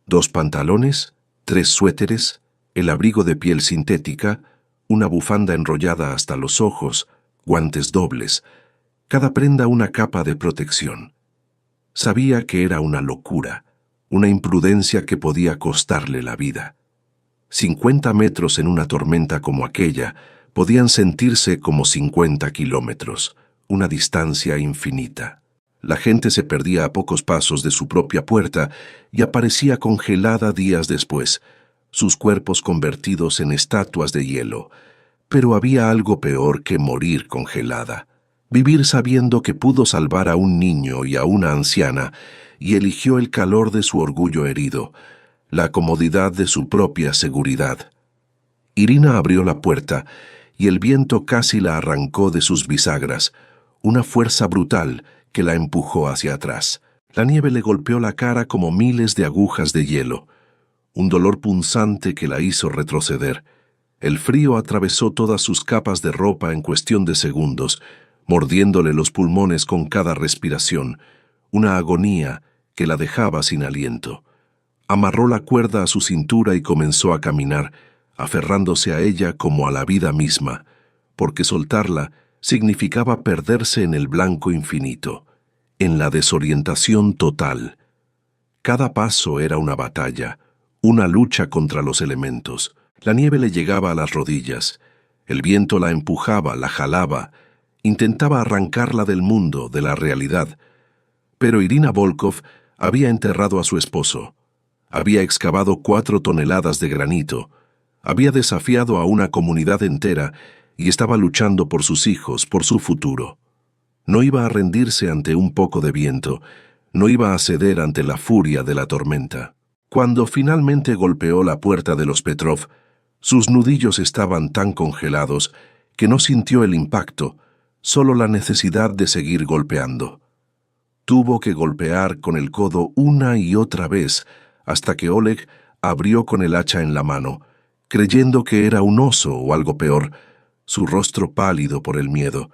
2 pantalones, 3 suéteres, el abrigo de piel sintética, una bufanda enrollada hasta los ojos, guantes dobles, cada prenda una capa de protección. Sabía que era una locura, una imprudencia que podía costarle la vida. 50 metros en una tormenta como aquella podían sentirse como 50 kilómetros, una distancia infinita. La gente se perdía a pocos pasos de su propia puerta y aparecía congelada días después, sus cuerpos convertidos en estatuas de hielo. Pero había algo peor que morir congelada: Vivir sabiendo que pudo salvar a un niño y a una anciana, y eligió el calor de su orgullo herido, la comodidad de su propia seguridad. Irina abrió la puerta, y el viento casi la arrancó de sus bisagras, una fuerza brutal que la empujó hacia atrás. La nieve le golpeó la cara como miles de agujas de hielo, un dolor punzante que la hizo retroceder. El frío atravesó todas sus capas de ropa en cuestión de segundos, mordiéndole los pulmones con cada respiración, una agonía que la dejaba sin aliento. Amarró la cuerda a su cintura y comenzó a caminar, aferrándose a ella como a la vida misma, porque soltarla significaba perderse en el blanco infinito, en la desorientación total. Cada paso era una batalla, una lucha contra los elementos. La nieve le llegaba a las rodillas, el viento la empujaba, la jalaba, intentaba arrancarla del mundo, de la realidad. Pero Irina Volkov había enterrado a su esposo, había excavado 4 toneladas de granito, había desafiado a una comunidad entera y estaba luchando por sus hijos, por su futuro. No iba a rendirse ante un poco de viento, no iba a ceder ante la furia de la tormenta. Cuando finalmente golpeó la puerta de los Petrov, sus nudillos estaban tan congelados que no sintió el impacto, solo la necesidad de seguir golpeando. Tuvo que golpear con el codo una y otra vez hasta que Oleg abrió con el hacha en la mano, creyendo que era un oso o algo peor, su rostro pálido por el miedo.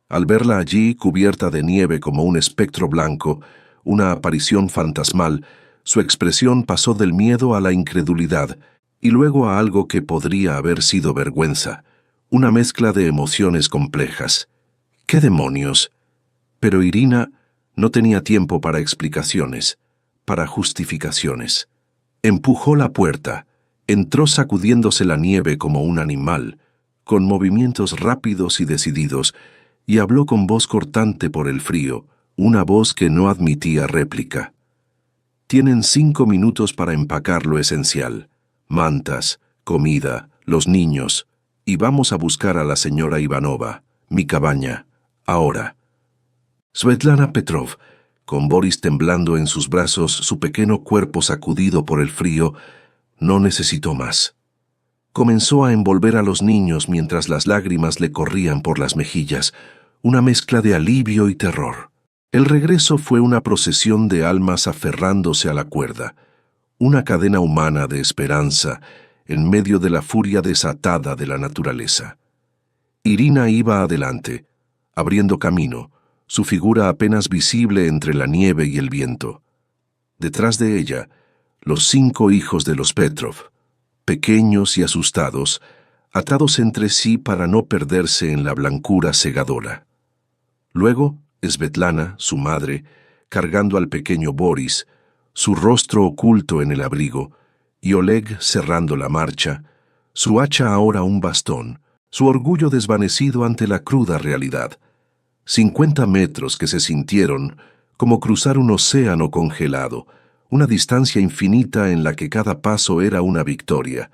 Al verla allí, cubierta de nieve como un espectro blanco, una aparición fantasmal, su expresión pasó del miedo a la incredulidad y luego a algo que podría haber sido vergüenza, una mezcla de emociones complejas. ¿Qué demonios? Pero Irina no tenía tiempo para explicaciones, para justificaciones. Empujó la puerta, entró sacudiéndose la nieve como un animal, con movimientos rápidos y decididos, y habló con voz cortante por el frío, una voz que no admitía réplica. Tienen 5 minutos para empacar lo esencial: mantas, comida, los niños, y vamos a buscar a la señora Ivanova, mi cabaña, ahora. Svetlana Petrov, con Boris temblando en sus brazos, su pequeño cuerpo sacudido por el frío, no necesitó más. Comenzó a envolver a los niños mientras las lágrimas le corrían por las mejillas, una mezcla de alivio y terror. El regreso fue una procesión de almas aferrándose a la cuerda, una cadena humana de esperanza en medio de la furia desatada de la naturaleza. Irina iba adelante, abriendo camino, su figura apenas visible entre la nieve y el viento. Detrás de ella, los 5 hijos de los Petrov, pequeños y asustados, atados entre sí para no perderse en la blancura cegadora. Luego, Svetlana, su madre, cargando al pequeño Boris, su rostro oculto en el abrigo, y Oleg cerrando la marcha, su hacha ahora un bastón, su orgullo desvanecido ante la cruda realidad. 50 metros que se sintieron como cruzar un océano congelado, una distancia infinita en la que cada paso era una victoria.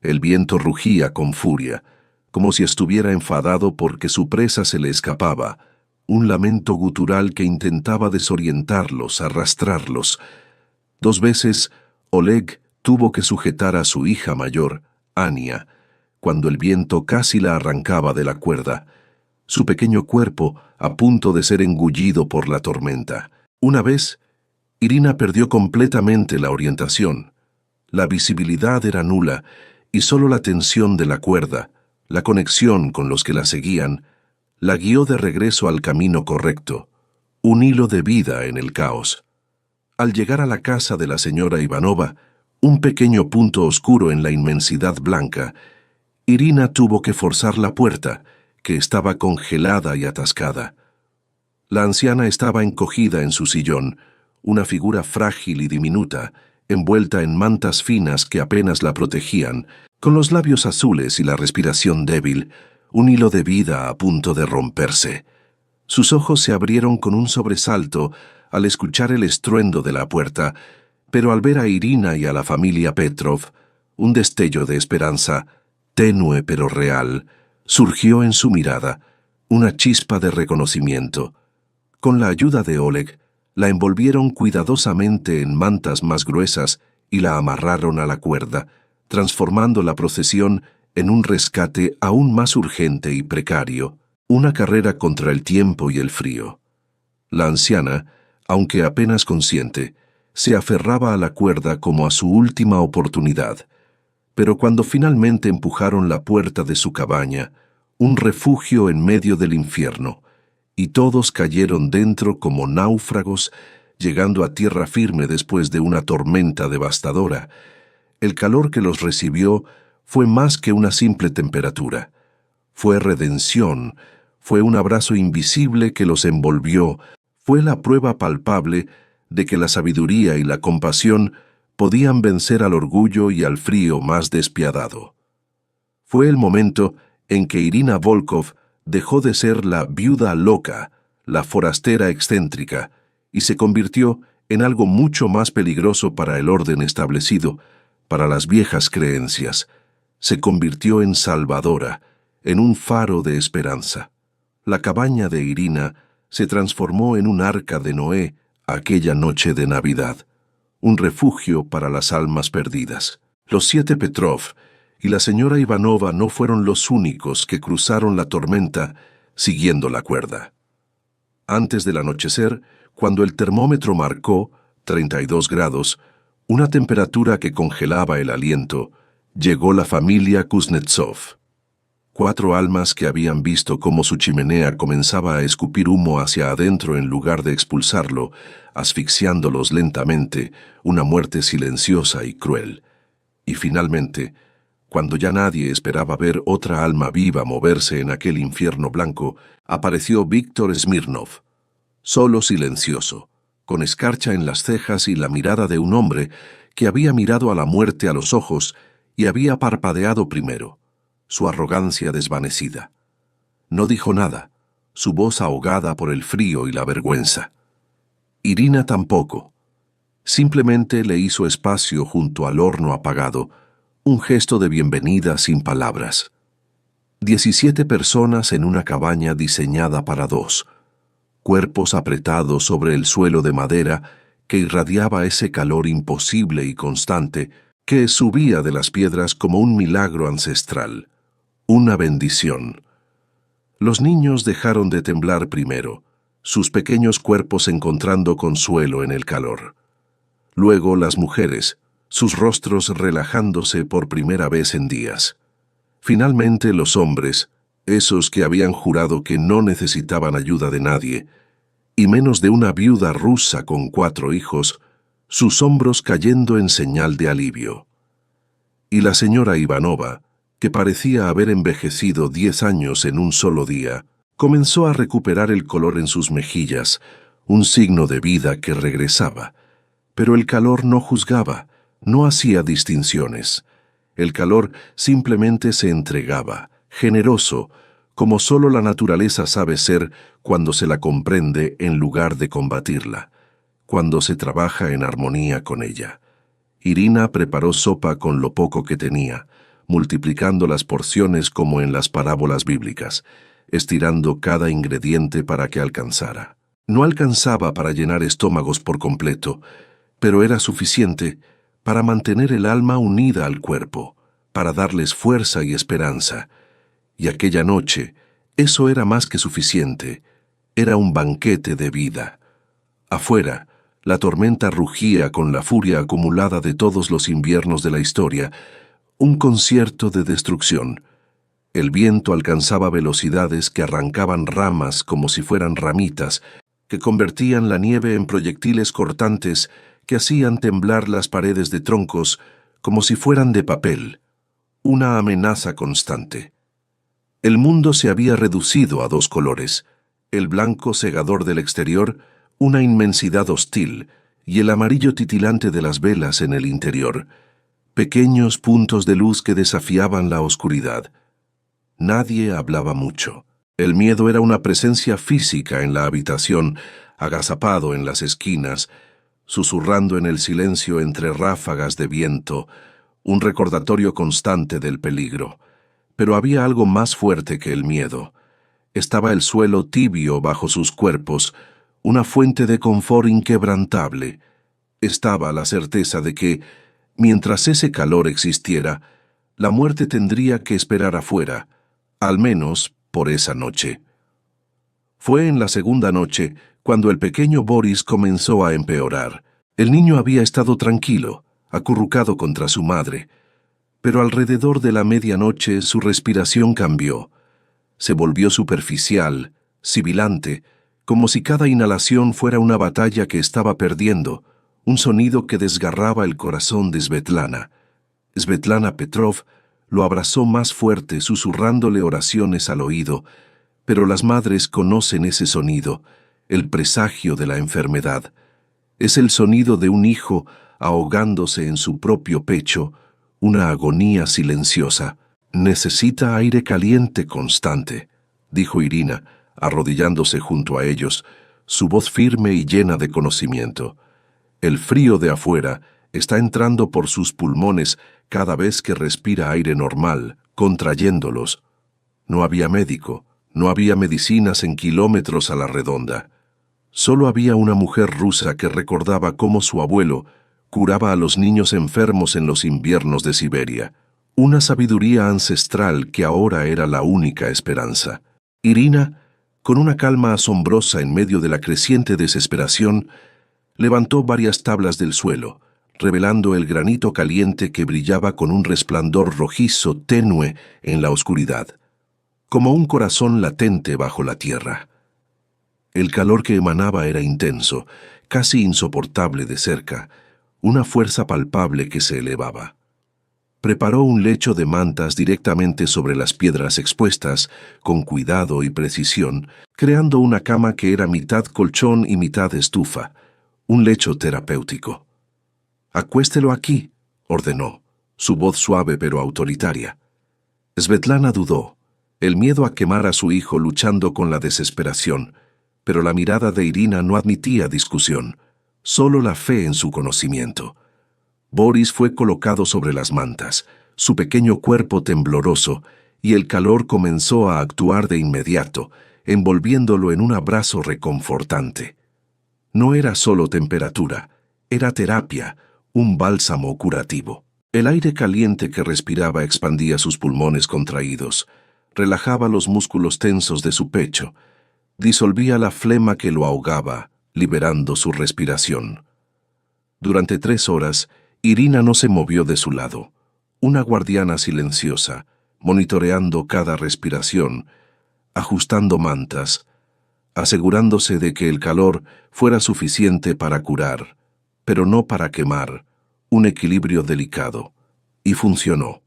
El viento rugía con furia, como si estuviera enfadado porque su presa se le escapaba, un lamento gutural que intentaba desorientarlos, arrastrarlos. 2 veces, Oleg tuvo que sujetar a su hija mayor, Ania, cuando el viento casi la arrancaba de la cuerda, su pequeño cuerpo a punto de ser engullido por la tormenta. Una vez, Irina perdió completamente la orientación. La visibilidad era nula y solo la tensión de la cuerda, la conexión con los que la seguían, la guió de regreso al camino correcto, un hilo de vida en el caos. Al llegar a la casa de la señora Ivanova, un pequeño punto oscuro en la inmensidad blanca, Irina tuvo que forzar la puerta, que estaba congelada y atascada. La anciana estaba encogida en su sillón, una figura frágil y diminuta, envuelta en mantas finas que apenas la protegían, con los labios azules y la respiración débil, un hilo de vida a punto de romperse. Sus ojos se abrieron con un sobresalto al escuchar el estruendo de la puerta, pero al ver a Irina y a la familia Petrov, un destello de esperanza, tenue pero real, surgió en su mirada, una chispa de reconocimiento. Con la ayuda de Oleg, la envolvieron cuidadosamente en mantas más gruesas y la amarraron a la cuerda, transformando la procesión en un rescate aún más urgente y precario, una carrera contra el tiempo y el frío. La anciana, aunque apenas consciente, se aferraba a la cuerda como a su última oportunidad, pero cuando finalmente empujaron la puerta de su cabaña, un refugio en medio del infierno, y todos cayeron dentro como náufragos, llegando a tierra firme después de una tormenta devastadora, el calor que los recibió fue más que una simple temperatura. Fue redención, fue un abrazo invisible que los envolvió, fue la prueba palpable de que la sabiduría y la compasión podían vencer al orgullo y al frío más despiadado. Fue el momento en que Irina Volkov dejó de ser la viuda loca, la forastera excéntrica, y se convirtió en algo mucho más peligroso para el orden establecido, para las viejas creencias. Se convirtió en salvadora, en un faro de esperanza. La cabaña de Irina se transformó en un arca de Noé aquella noche de Navidad, un refugio para las almas perdidas. Los 7 Petrov y la señora Ivanova no fueron los únicos que cruzaron la tormenta siguiendo la cuerda. Antes del anochecer, cuando el termómetro marcó 32 grados, una temperatura que congelaba el aliento, llegó la familia Kuznetsov. 4 almas que habían visto cómo su chimenea comenzaba a escupir humo hacia adentro en lugar de expulsarlo, asfixiándolos lentamente, una muerte silenciosa y cruel. Y finalmente, cuando ya nadie esperaba ver otra alma viva moverse en aquel infierno blanco, apareció Víctor Smirnov, solo silencioso, con escarcha en las cejas y la mirada de un hombre que había mirado a la muerte a los ojos y había parpadeado primero, su arrogancia desvanecida. No dijo nada, su voz ahogada por el frío y la vergüenza. Irina tampoco. Simplemente le hizo espacio junto al horno apagado, un gesto de bienvenida sin palabras. 17 personas en una cabaña diseñada para 2, cuerpos apretados sobre el suelo de madera que irradiaba ese calor imposible y constante que subía de las piedras como un milagro ancestral, una bendición. Los niños dejaron de temblar primero, sus pequeños cuerpos encontrando consuelo en el calor. Luego las mujeres, sus rostros relajándose por primera vez en días. Finalmente los hombres, esos que habían jurado que no necesitaban ayuda de nadie, y menos de una viuda rusa con 4 hijos, sus hombros cayendo en señal de alivio. Y la señora Ivanova, que parecía haber envejecido 10 años en un solo día, comenzó a recuperar el color en sus mejillas, un signo de vida que regresaba. Pero el calor no juzgaba, no hacía distinciones. El calor simplemente se entregaba, generoso, como solo la naturaleza sabe ser cuando se la comprende en lugar de combatirla, cuando se trabaja en armonía con ella. Irina preparó sopa con lo poco que tenía, multiplicando las porciones como en las parábolas bíblicas, estirando cada ingrediente para que alcanzara. No alcanzaba para llenar estómagos por completo, pero era suficiente para mantener el alma unida al cuerpo, para darles fuerza y esperanza. Y aquella noche, eso era más que suficiente, era un banquete de vida. Afuera, la tormenta rugía con la furia acumulada de todos los inviernos de la historia, un concierto de destrucción. El viento alcanzaba velocidades que arrancaban ramas como si fueran ramitas, que convertían la nieve en proyectiles cortantes que hacían temblar las paredes de troncos como si fueran de papel, una amenaza constante. El mundo se había reducido a 2 colores, el blanco cegador del exterior, una inmensidad hostil, y el amarillo titilante de las velas en el interior, pequeños puntos de luz que desafiaban la oscuridad. Nadie hablaba mucho. El miedo era una presencia física en la habitación, agazapado en las esquinas, susurrando en el silencio entre ráfagas de viento, un recordatorio constante del peligro. Pero había algo más fuerte que el miedo. Estaba el suelo tibio bajo sus cuerpos, una fuente de confort inquebrantable. Estaba la certeza de que, mientras ese calor existiera, la muerte tendría que esperar afuera, al menos por esa noche. Fue en la segunda noche cuando el pequeño Boris comenzó a empeorar. El niño había estado tranquilo, acurrucado contra su madre, pero alrededor de la medianoche su respiración cambió. Se volvió superficial, sibilante, como si cada inhalación fuera una batalla que estaba perdiendo, un sonido que desgarraba el corazón de Svetlana. Svetlana Petrov lo abrazó más fuerte, susurrándole oraciones al oído, pero las madres conocen ese sonido, el presagio de la enfermedad. Es el sonido de un hijo ahogándose en su propio pecho, una agonía silenciosa. «Necesita aire caliente constante», dijo Irina, arrodillándose junto a ellos, su voz firme y llena de conocimiento. «El frío de afuera está entrando por sus pulmones cada vez que respira aire normal, contrayéndolos. No había médico, no había medicinas en kilómetros a la redonda. Solo había una mujer rusa que recordaba cómo su abuelo curaba a los niños enfermos en los inviernos de Siberia. Una sabiduría ancestral que ahora era la única esperanza. Irina, con una calma asombrosa en medio de la creciente desesperación, levantó varias tablas del suelo, revelando el granito caliente que brillaba con un resplandor rojizo tenue en la oscuridad, como un corazón latente bajo la tierra. El calor que emanaba era intenso, casi insoportable de cerca, una fuerza palpable que se elevaba. Preparó un lecho de mantas directamente sobre las piedras expuestas, con cuidado y precisión, creando una cama que era mitad colchón y mitad estufa, un lecho terapéutico. «Acuéstelo aquí», ordenó, su voz suave pero autoritaria. Svetlana dudó, el miedo a quemar a su hijo luchando con la desesperación, pero la mirada de Irina no admitía discusión, solo la fe en su conocimiento. Boris fue colocado sobre las mantas, su pequeño cuerpo tembloroso, y el calor comenzó a actuar de inmediato, envolviéndolo en un abrazo reconfortante. No era solo temperatura, era terapia, un bálsamo curativo. El aire caliente que respiraba expandía sus pulmones contraídos, relajaba los músculos tensos de su pecho, disolvía la flema que lo ahogaba, liberando su respiración. Durante 3 horas, Irina no se movió de su lado, una guardiana silenciosa, monitoreando cada respiración, ajustando mantas, asegurándose de que el calor fuera suficiente para curar, pero no para quemar, un equilibrio delicado. Y funcionó.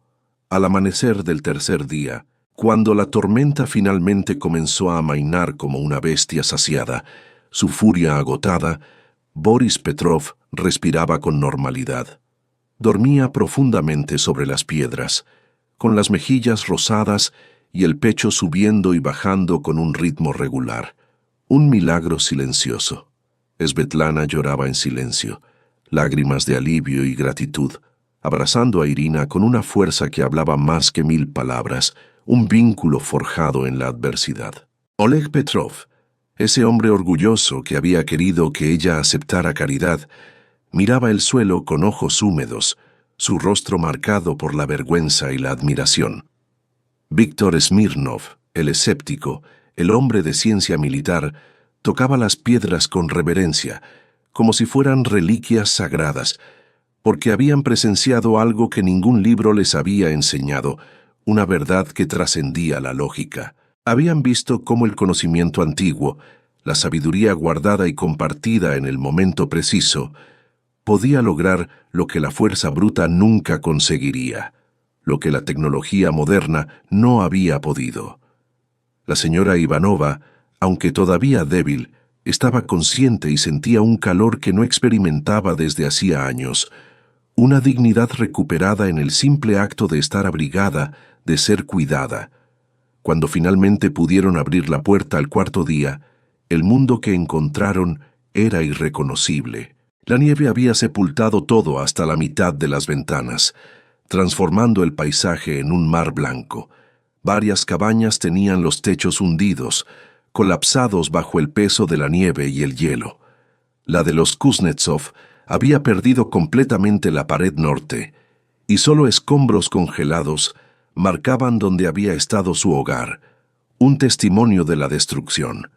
Al amanecer del tercer día, cuando la tormenta finalmente comenzó a amainar como una bestia saciada, su furia agotada, Boris Petrov respiraba con normalidad. Dormía profundamente sobre las piedras, con las mejillas rosadas y el pecho subiendo y bajando con un ritmo regular. Un milagro silencioso. Svetlana lloraba en silencio, lágrimas de alivio y gratitud, abrazando a Irina con una fuerza que hablaba más que 1000 palabras, un vínculo forjado en la adversidad. Oleg Petrov, ese hombre orgulloso que había querido que ella aceptara caridad, miraba el suelo con ojos húmedos, su rostro marcado por la vergüenza y la admiración. Víctor Smirnov, el escéptico, el hombre de ciencia militar, tocaba las piedras con reverencia, como si fueran reliquias sagradas, porque habían presenciado algo que ningún libro les había enseñado, una verdad que trascendía la lógica. Habían visto cómo el conocimiento antiguo, la sabiduría guardada y compartida en el momento preciso, podía lograr lo que la fuerza bruta nunca conseguiría, lo que la tecnología moderna no había podido. La señora Ivanova, aunque todavía débil, estaba consciente y sentía un calor que no experimentaba desde hacía años, una dignidad recuperada en el simple acto de estar abrigada, de ser cuidada. Cuando finalmente pudieron abrir la puerta al cuarto día, el mundo que encontraron era irreconocible. La nieve había sepultado todo hasta la mitad de las ventanas, transformando el paisaje en un mar blanco. Varias cabañas tenían los techos hundidos, colapsados bajo el peso de la nieve y el hielo. La de los Kuznetsov había perdido completamente la pared norte, y solo escombros congelados marcaban donde había estado su hogar, un testimonio de la destrucción.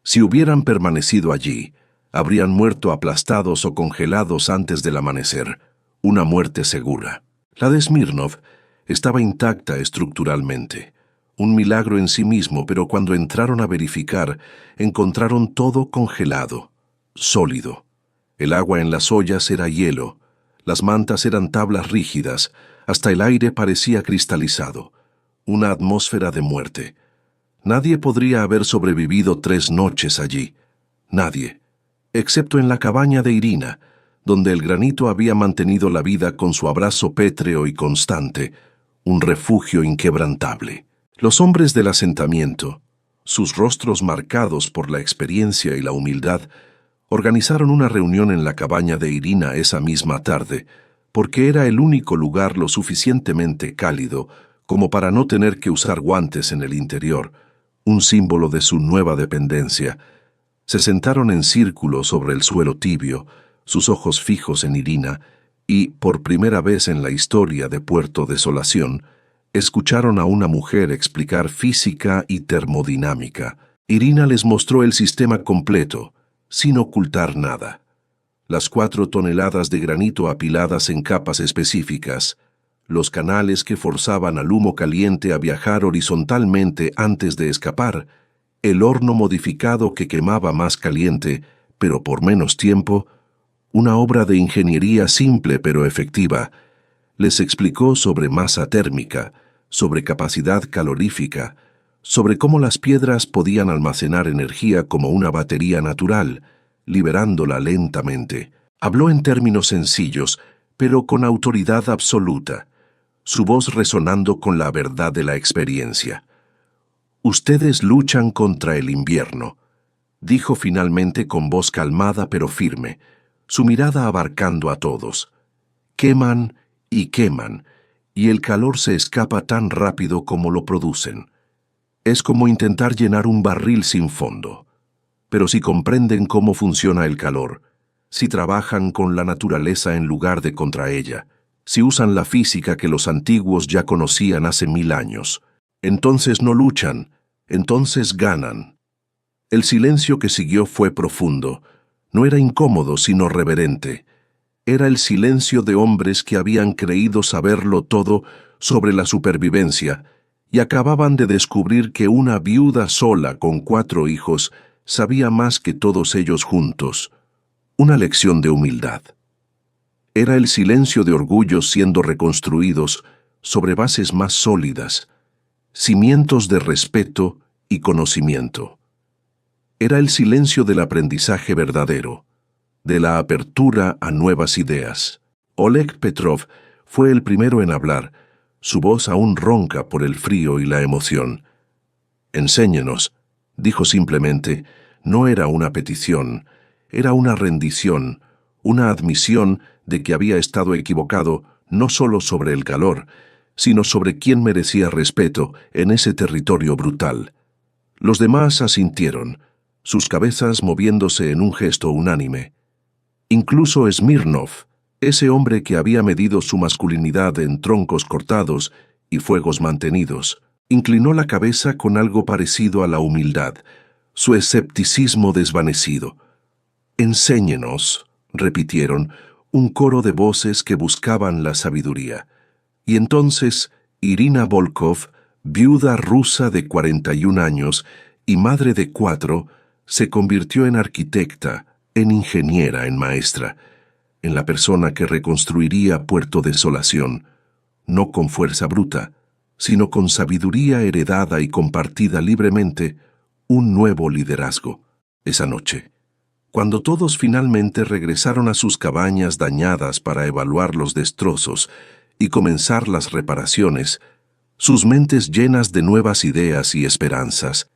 Si hubieran permanecido allí, habrían muerto aplastados o congelados antes del amanecer, una muerte segura. La de Smirnov estaba intacta estructuralmente, un milagro en sí mismo, pero cuando entraron a verificar, encontraron todo congelado, sólido. El agua en las ollas era hielo, las mantas eran tablas rígidas, hasta el aire parecía cristalizado, una atmósfera de muerte. Nadie podría haber sobrevivido 3 noches allí, nadie, excepto en la cabaña de Irina, donde el granito había mantenido la vida con su abrazo pétreo y constante, un refugio inquebrantable. Los hombres del asentamiento, sus rostros marcados por la experiencia y la humildad, organizaron una reunión en la cabaña de Irina esa misma tarde, porque era el único lugar lo suficientemente cálido como para no tener que usar guantes en el interior, un símbolo de su nueva dependencia. Se sentaron en círculo sobre el suelo tibio, sus ojos fijos en Irina, y, por primera vez en la historia de Puerto Desolación, escucharon a una mujer explicar física y termodinámica. Irina les mostró el sistema completo, sin ocultar nada. Las 4 toneladas de granito apiladas en capas específicas, los canales que forzaban al humo caliente a viajar horizontalmente antes de escapar, el horno modificado que quemaba más caliente, pero por menos tiempo, una obra de ingeniería simple pero efectiva. Les explicó sobre masa térmica, sobre capacidad calorífica, sobre cómo las piedras podían almacenar energía como una batería natural, liberándola lentamente. Habló en términos sencillos, pero con autoridad absoluta, su voz resonando con la verdad de la experiencia. «Ustedes luchan contra el invierno», dijo finalmente con voz calmada pero firme, su mirada abarcando a todos. «Queman y queman, y el calor se escapa tan rápido como lo producen. Es como intentar llenar un barril sin fondo. Pero si comprenden cómo funciona el calor, si trabajan con la naturaleza en lugar de contra ella, si usan la física que los antiguos ya conocían hace 1000 años, entonces no luchan, entonces ganan». El silencio que siguió fue profundo, no era incómodo sino reverente. Era el silencio de hombres que habían creído saberlo todo sobre la supervivencia y acababan de descubrir que una viuda sola con 4 hijos sabía más que todos ellos juntos. Una lección de humildad. Era el silencio de orgullos siendo reconstruidos sobre bases más sólidas, cimientos de respeto y conocimiento. Era el silencio del aprendizaje verdadero, de la apertura a nuevas ideas. Oleg Petrov fue el primero en hablar, su voz aún ronca por el frío y la emoción. «Enséñenos», dijo simplemente, no era una petición, era una rendición, una admisión de que había estado equivocado no solo sobre el calor, sino sobre quién merecía respeto en ese territorio brutal. Los demás asintieron, sus cabezas moviéndose en un gesto unánime. Incluso Smirnov, ese hombre que había medido su masculinidad en troncos cortados y fuegos mantenidos, inclinó la cabeza con algo parecido a la humildad, su escepticismo desvanecido. «Enséñenos», repitieron, un coro de voces que buscaban la sabiduría. Y entonces Irina Volkov, viuda rusa de 41 años y madre de 4, se convirtió en arquitecta, en ingeniera, en maestra, en la persona que reconstruiría Puerto Desolación, no con fuerza bruta, sino con sabiduría heredada y compartida libremente, un nuevo liderazgo. Esa noche, cuando todos finalmente regresaron a sus cabañas dañadas para evaluar los destrozos y comenzar las reparaciones, sus mentes llenas de nuevas ideas y esperanzas,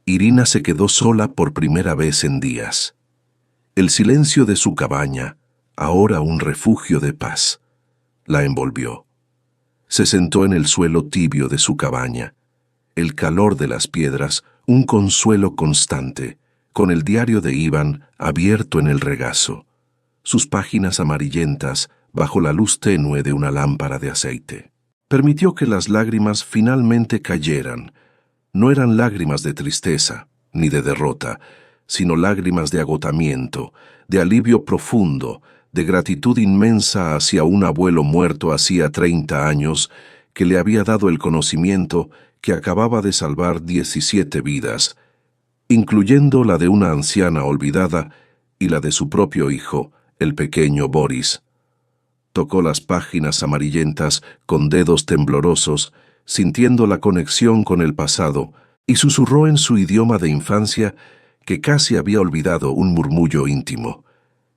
Irina se quedó sola por primera vez en días. El silencio de su cabaña, ahora un refugio de paz, la envolvió. Se sentó en el suelo tibio de su cabaña, el calor de las piedras, un consuelo constante, con el diario de Iván abierto en el regazo, sus páginas amarillentas bajo la luz tenue de una lámpara de aceite. Permitió que las lágrimas finalmente cayeran. No eran lágrimas de tristeza, ni de derrota, sino lágrimas de agotamiento, de alivio profundo, de gratitud inmensa hacia un abuelo muerto hacía 30 años que le había dado el conocimiento que acababa de salvar 17 vidas, incluyendo la de una anciana olvidada y la de su propio hijo, el pequeño Boris. Tocó las páginas amarillentas con dedos temblorosos, sintiendo la conexión con el pasado, y susurró en su idioma de infancia que casi había olvidado un murmullo íntimo.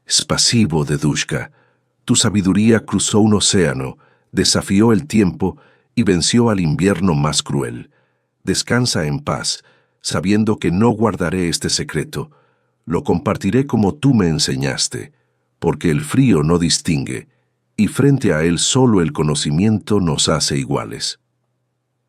«Spasibo, dedushka, tu sabiduría cruzó un océano, desafió el tiempo y venció al invierno más cruel. Descansa en paz, sabiendo que no guardaré este secreto. Lo compartiré como tú me enseñaste, porque el frío no distingue, y frente a él solo el conocimiento nos hace iguales».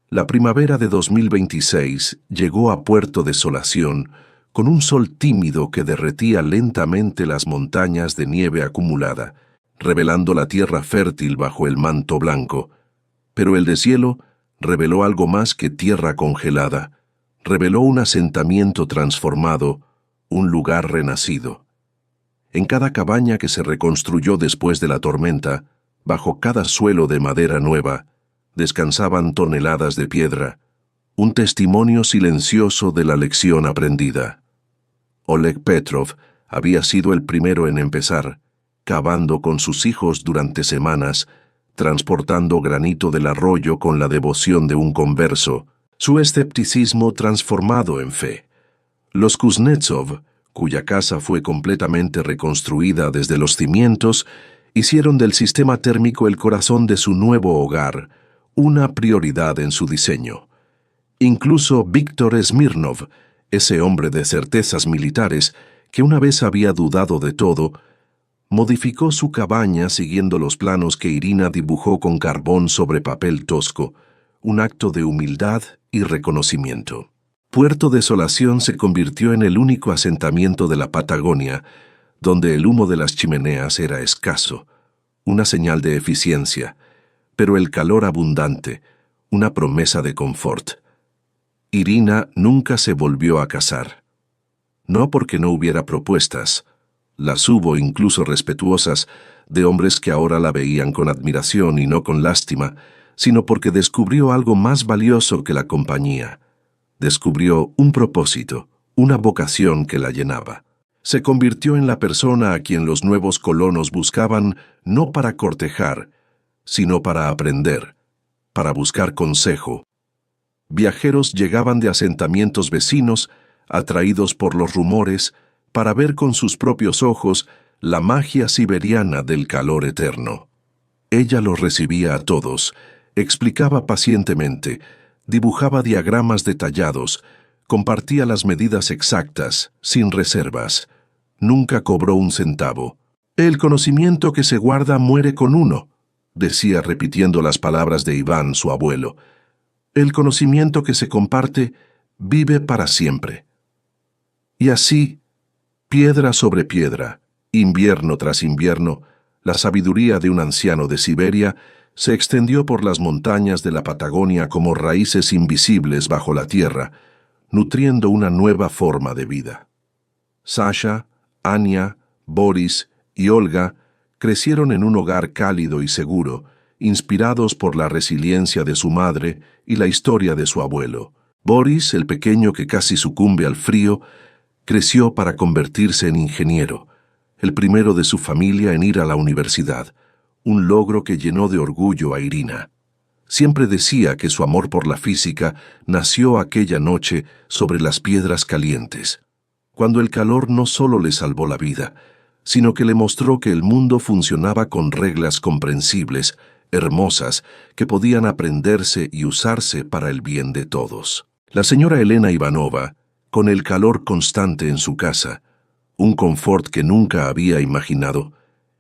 La primavera de 2026 llegó a Puerto Desolación con un sol tímido que derretía lentamente las montañas de nieve acumulada, revelando la tierra fértil bajo el manto blanco. Pero el deshielo reveló algo más que tierra congelada, reveló un asentamiento transformado, un lugar renacido. En cada cabaña que se reconstruyó después de la tormenta, bajo cada suelo de madera nueva, descansaban toneladas de piedra, un testimonio silencioso de la lección aprendida. Oleg Petrov había sido el primero en empezar, cavando con sus hijos durante semanas, transportando granito del arroyo con la devoción de un converso, su escepticismo transformado en fe. Los Kuznetsov, cuya casa fue completamente reconstruida desde los cimientos, hicieron del sistema térmico el corazón de su nuevo hogar, una prioridad en su diseño. Incluso Víctor Smirnov, ese hombre de certezas militares que una vez había dudado de todo, modificó su cabaña siguiendo los planos que Irina dibujó con carbón sobre papel tosco, un acto de humildad y reconocimiento. Puerto Desolación se convirtió en el único asentamiento de la Patagonia donde el humo de las chimeneas era escaso, una señal de eficiencia, pero el calor abundante, una promesa de confort. Irina nunca se volvió a casar. No porque no hubiera propuestas, las hubo incluso respetuosas, de hombres que ahora la veían con admiración y no con lástima, sino porque descubrió algo más valioso que la compañía. Descubrió un propósito, una vocación que la llenaba. Se convirtió en la persona a quien los nuevos colonos buscaban no para cortejar, sino para aprender, para buscar consejo. Viajeros llegaban de asentamientos vecinos, atraídos por los rumores, para ver con sus propios ojos la magia siberiana del calor eterno. Ella los recibía a todos, explicaba pacientemente, dibujaba diagramas detallados, compartía las medidas exactas, sin reservas. Nunca cobró un centavo. «El conocimiento que se guarda muere con uno», decía repitiendo las palabras de Iván, su abuelo. «El conocimiento que se comparte vive para siempre». Y así, piedra sobre piedra, invierno tras invierno, la sabiduría de un anciano de Siberia se extendió por las montañas de la Patagonia como raíces invisibles bajo la tierra, nutriendo una nueva forma de vida. Sasha, Anya, Boris y Olga crecieron en un hogar cálido y seguro, inspirados por la resiliencia de su madre y la historia de su abuelo. Boris, el pequeño que casi sucumbe al frío, creció para convertirse en ingeniero, el primero de su familia en ir a la universidad, un logro que llenó de orgullo a Irina. Siempre decía que su amor por la física nació aquella noche sobre las piedras calientes, cuando el calor no solo le salvó la vida, sino que le mostró que el mundo funcionaba con reglas comprensibles, hermosas, que podían aprenderse y usarse para el bien de todos. La señora Elena Ivanova, con el calor constante en su casa, un confort que nunca había imaginado,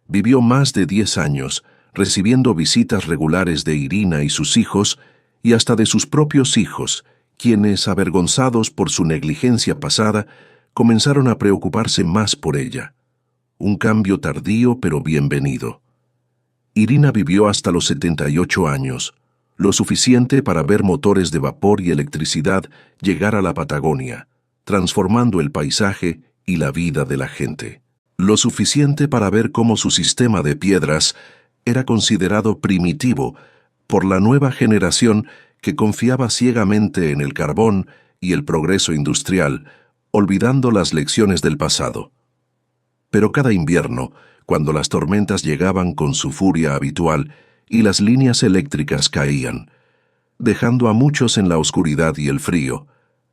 vivió más de 10 años, recibiendo visitas regulares de Irina y sus hijos, y hasta de sus propios hijos, quienes, avergonzados por su negligencia pasada, comenzaron a preocuparse más por ella. Un cambio tardío pero bienvenido. Irina vivió hasta los 78 años, lo suficiente para ver motores de vapor y electricidad llegar a la Patagonia, transformando el paisaje y la vida de la gente. Lo suficiente para ver cómo su sistema de piedras era considerado primitivo por la nueva generación que confiaba ciegamente en el carbón y el progreso industrial, olvidando las lecciones del pasado. Pero cada invierno, cuando las tormentas llegaban con su furia habitual y las líneas eléctricas caían, dejando a muchos en la oscuridad y el frío,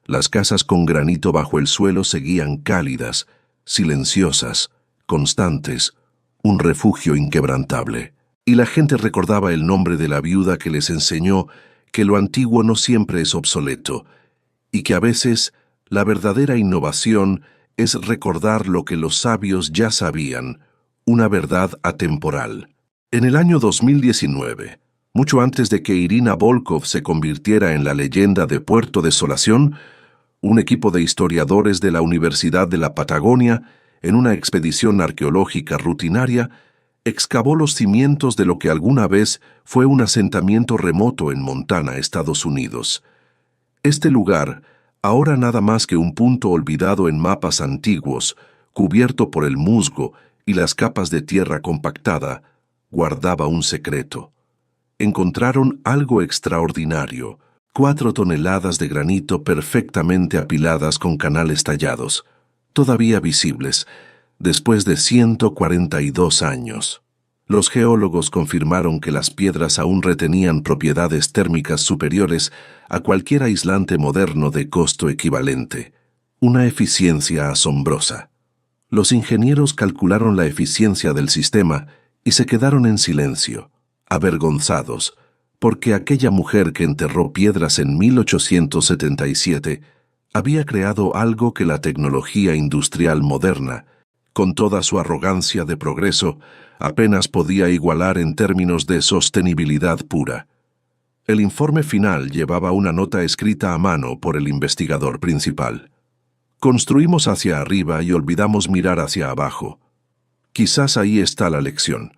las casas con granito bajo el suelo seguían cálidas, silenciosas, constantes, un refugio inquebrantable. Y la gente recordaba el nombre de la viuda que les enseñó que lo antiguo no siempre es obsoleto, y que a veces la verdadera innovación es recordar lo que los sabios ya sabían, una verdad atemporal. En el año 2019, mucho antes de que Irina Volkov se convirtiera en la leyenda de Puerto Desolación, un equipo de historiadores de la Universidad de la Patagonia, en una expedición arqueológica rutinaria, excavó los cimientos de lo que alguna vez fue un asentamiento remoto en Montana, Estados Unidos. Este lugar, ahora nada más que un punto olvidado en mapas antiguos, cubierto por el musgo y las capas de tierra compactada, guardaba un secreto. Encontraron algo extraordinario: 4 toneladas de granito perfectamente apiladas con canales tallados, todavía visibles, después de 142 años. Los geólogos confirmaron que las piedras aún retenían propiedades térmicas superiores a cualquier aislante moderno de costo equivalente, una eficiencia asombrosa. Los ingenieros calcularon la eficiencia del sistema y se quedaron en silencio, avergonzados, porque aquella mujer que enterró piedras en 1877 había creado algo que la tecnología industrial moderna, con toda su arrogancia de progreso, apenas podía igualar en términos de sostenibilidad pura. El informe final llevaba una nota escrita a mano por el investigador principal. Construimos hacia arriba y olvidamos mirar hacia abajo. Quizás ahí está la lección.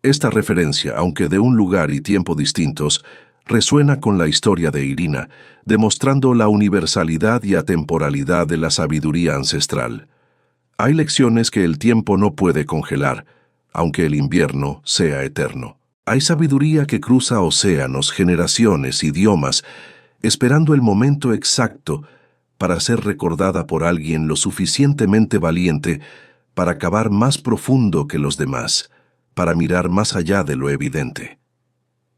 Esta referencia, aunque de un lugar y tiempo distintos, resuena con la historia de Irina, demostrando la universalidad y atemporalidad de la sabiduría ancestral. Hay lecciones que el tiempo no puede congelar, aunque el invierno sea eterno. Hay sabiduría que cruza océanos, generaciones, idiomas, esperando el momento exacto para ser recordada por alguien lo suficientemente valiente para cavar más profundo que los demás, para mirar más allá de lo evidente.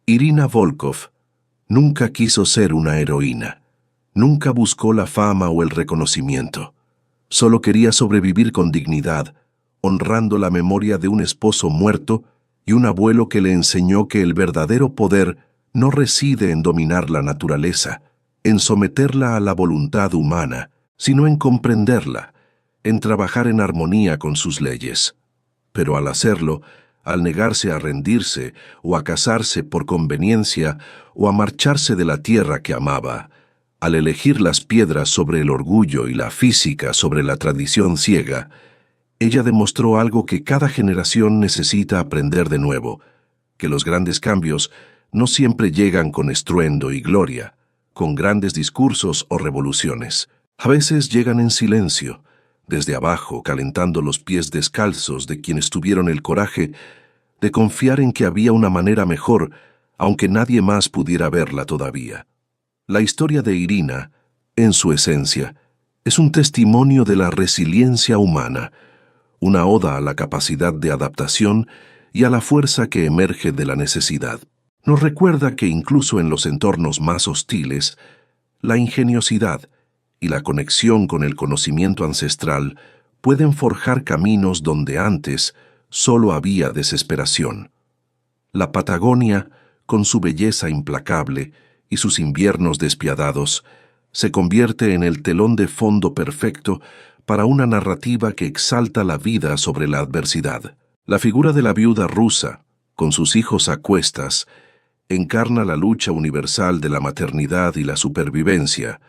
Irina Volkov nunca quiso ser una heroína, nunca buscó la fama o el reconocimiento. Solo quería sobrevivir con dignidad, honrando la memoria de un esposo muerto y un abuelo que le enseñó que el verdadero poder no reside en dominar la naturaleza, en someterla a la voluntad humana, sino en comprenderla, en trabajar en armonía con sus leyes. Pero al hacerlo, al negarse a rendirse o a casarse por conveniencia o a marcharse de la tierra que amaba, al elegir las piedras sobre el orgullo y la física sobre la tradición ciega, ella demostró algo que cada generación necesita aprender de nuevo, que los grandes cambios no siempre llegan con estruendo y gloria, con grandes discursos o revoluciones. A veces llegan en silencio, desde abajo, calentando los pies descalzos de quienes tuvieron el coraje de confiar en que había una manera mejor, aunque nadie más pudiera verla todavía. La historia de Irina, en su esencia, es un testimonio de la resiliencia humana, una oda a la capacidad de adaptación y a la fuerza que emerge de la necesidad. Nos recuerda que incluso en los entornos más hostiles, la ingeniosidad y la conexión con el conocimiento ancestral pueden forjar caminos donde antes solo había desesperación. La Patagonia, con su belleza implacable y sus inviernos despiadados, se convierte en el telón de fondo perfecto para una narrativa que exalta la vida sobre la adversidad. La figura de la viuda rusa, con sus hijos a cuestas, encarna la lucha universal de la maternidad y la supervivencia,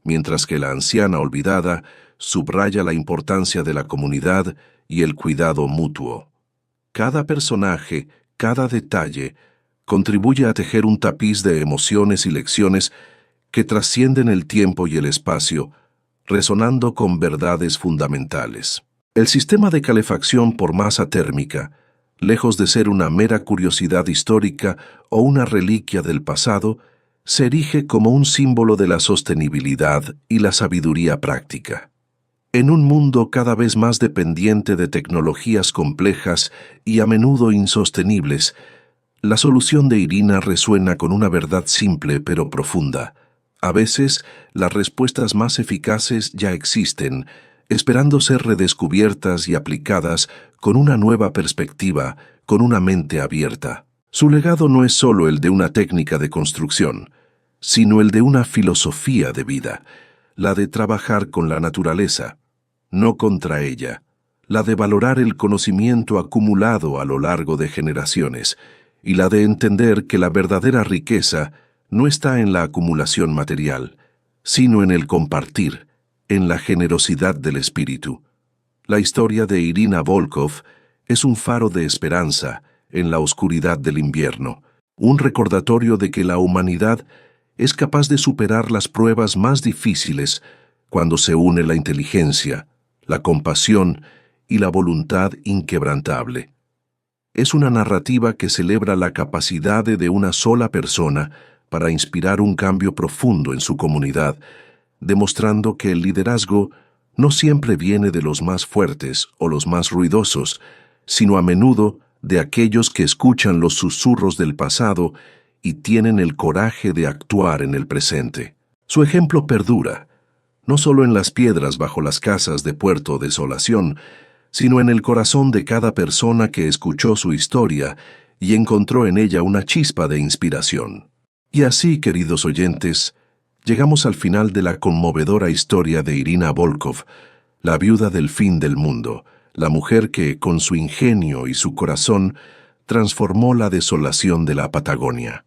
mientras que la anciana olvidada subraya la importancia de la comunidad y el cuidado mutuo. Cada personaje, cada detalle, contribuye a tejer un tapiz de emociones y lecciones que trascienden el tiempo y el espacio, resonando con verdades fundamentales. El sistema de calefacción por masa térmica, lejos de ser una mera curiosidad histórica o una reliquia del pasado, se erige como un símbolo de la sostenibilidad y la sabiduría práctica. En un mundo cada vez más dependiente de tecnologías complejas y a menudo insostenibles, la solución de Irina resuena con una verdad simple pero profunda. A veces, las respuestas más eficaces ya existen, esperando ser redescubiertas y aplicadas con una nueva perspectiva, con una mente abierta. Su legado no es solo el de una técnica de construcción, sino el de una filosofía de vida, la de trabajar con la naturaleza, no contra ella, la de valorar el conocimiento acumulado a lo largo de generaciones, y la de entender que la verdadera riqueza no está en la acumulación material, sino en el compartir, en la generosidad del espíritu. La historia de Irina Volkov es un faro de esperanza en la oscuridad del invierno, un recordatorio de que la humanidad es capaz de superar las pruebas más difíciles cuando se une la inteligencia, la compasión y la voluntad inquebrantable. Es una narrativa que celebra la capacidad de una sola persona para inspirar un cambio profundo en su comunidad, demostrando que el liderazgo no siempre viene de los más fuertes o los más ruidosos, sino a menudo de aquellos que escuchan los susurros del pasado y tienen el coraje de actuar en el presente. Su ejemplo perdura, no solo en las piedras bajo las casas de Puerto Desolación, sino en el corazón de cada persona que escuchó su historia y encontró en ella una chispa de inspiración. Y así, queridos oyentes, llegamos al final de la conmovedora historia de Irina Volkov, la viuda del fin del mundo, la mujer que, con su ingenio y su corazón, transformó la desolación de la Patagonia.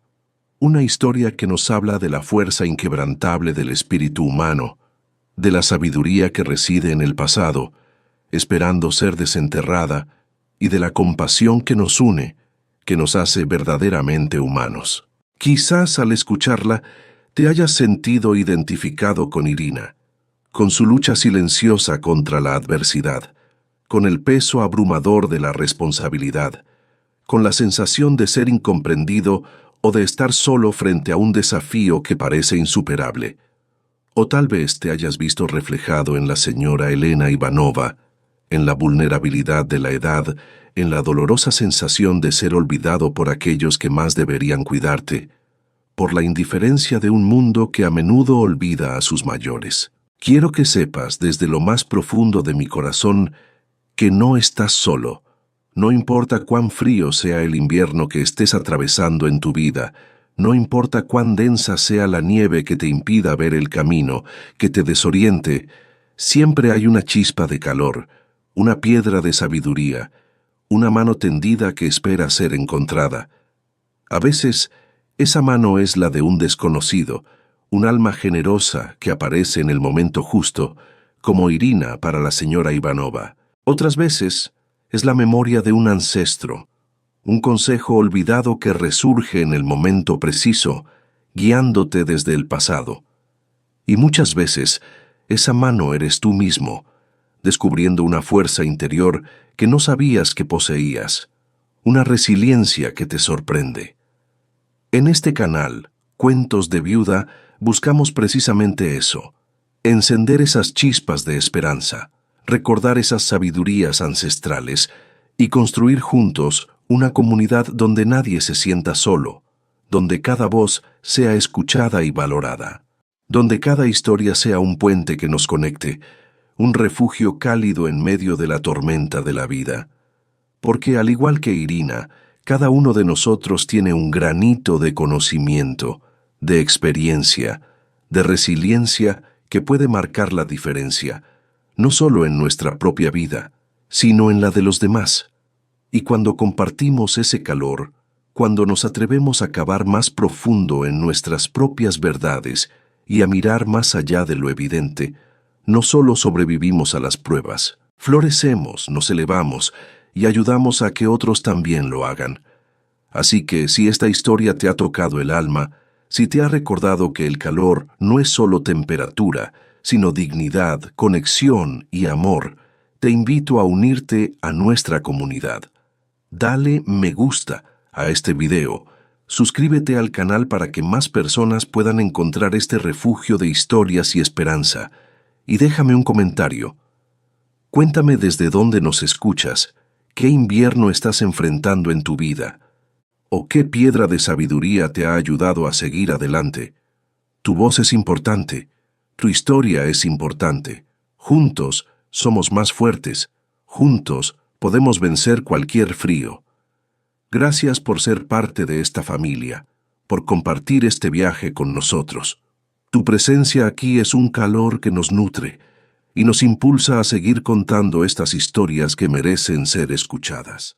Una historia que nos habla de la fuerza inquebrantable del espíritu humano, de la sabiduría que reside en el pasado, esperando ser desenterrada, y de la compasión que nos une, que nos hace verdaderamente humanos. Quizás al escucharla te hayas sentido identificado con Irina, con su lucha silenciosa contra la adversidad, con el peso abrumador de la responsabilidad, con la sensación de ser incomprendido o de estar solo frente a un desafío que parece insuperable. O tal vez te hayas visto reflejado en la señora Elena Ivanova, en la vulnerabilidad de la edad, en la dolorosa sensación de ser olvidado por aquellos que más deberían cuidarte, por la indiferencia de un mundo que a menudo olvida a sus mayores. Quiero que sepas desde lo más profundo de mi corazón que no estás solo. No importa cuán frío sea el invierno que estés atravesando en tu vida, no importa cuán densa sea la nieve que te impida ver el camino, que te desoriente, siempre hay una chispa de calor, una piedra de sabiduría, una mano tendida que espera ser encontrada. A veces, esa mano es la de un desconocido, un alma generosa que aparece en el momento justo, como Irina para la señora Ivanova. Otras veces, es la memoria de un ancestro, un consejo olvidado que resurge en el momento preciso, guiándote desde el pasado. Y muchas veces, esa mano eres tú mismo, descubriendo una fuerza interior que no sabías que poseías, una resiliencia que te sorprende. En este canal, Cuentos de Viuda, buscamos precisamente eso, encender esas chispas de esperanza, recordar esas sabidurías ancestrales y construir juntos una comunidad donde nadie se sienta solo, donde cada voz sea escuchada y valorada, donde cada historia sea un puente que nos conecte, un refugio cálido en medio de la tormenta de la vida. Porque al igual que Irina, cada uno de nosotros tiene un granito de conocimiento, de experiencia, de resiliencia que puede marcar la diferencia, no solo en nuestra propia vida, sino en la de los demás. Y cuando compartimos ese calor, cuando nos atrevemos a cavar más profundo en nuestras propias verdades y a mirar más allá de lo evidente, no solo sobrevivimos a las pruebas, florecemos, nos elevamos y ayudamos a que otros también lo hagan. Así que si esta historia te ha tocado el alma, si te ha recordado que el calor no es solo temperatura, sino dignidad, conexión y amor, te invito a unirte a nuestra comunidad. Dale me gusta a este video, suscríbete al canal para que más personas puedan encontrar este refugio de historias y esperanza, y déjame un comentario. Cuéntame desde dónde nos escuchas, qué invierno estás enfrentando en tu vida, o qué piedra de sabiduría te ha ayudado a seguir adelante. Tu voz es importante, tu historia es importante. Juntos somos más fuertes, juntos podemos vencer cualquier frío. Gracias por ser parte de esta familia, por compartir este viaje con nosotros. Tu presencia aquí es un calor que nos nutre y nos impulsa a seguir contando estas historias que merecen ser escuchadas.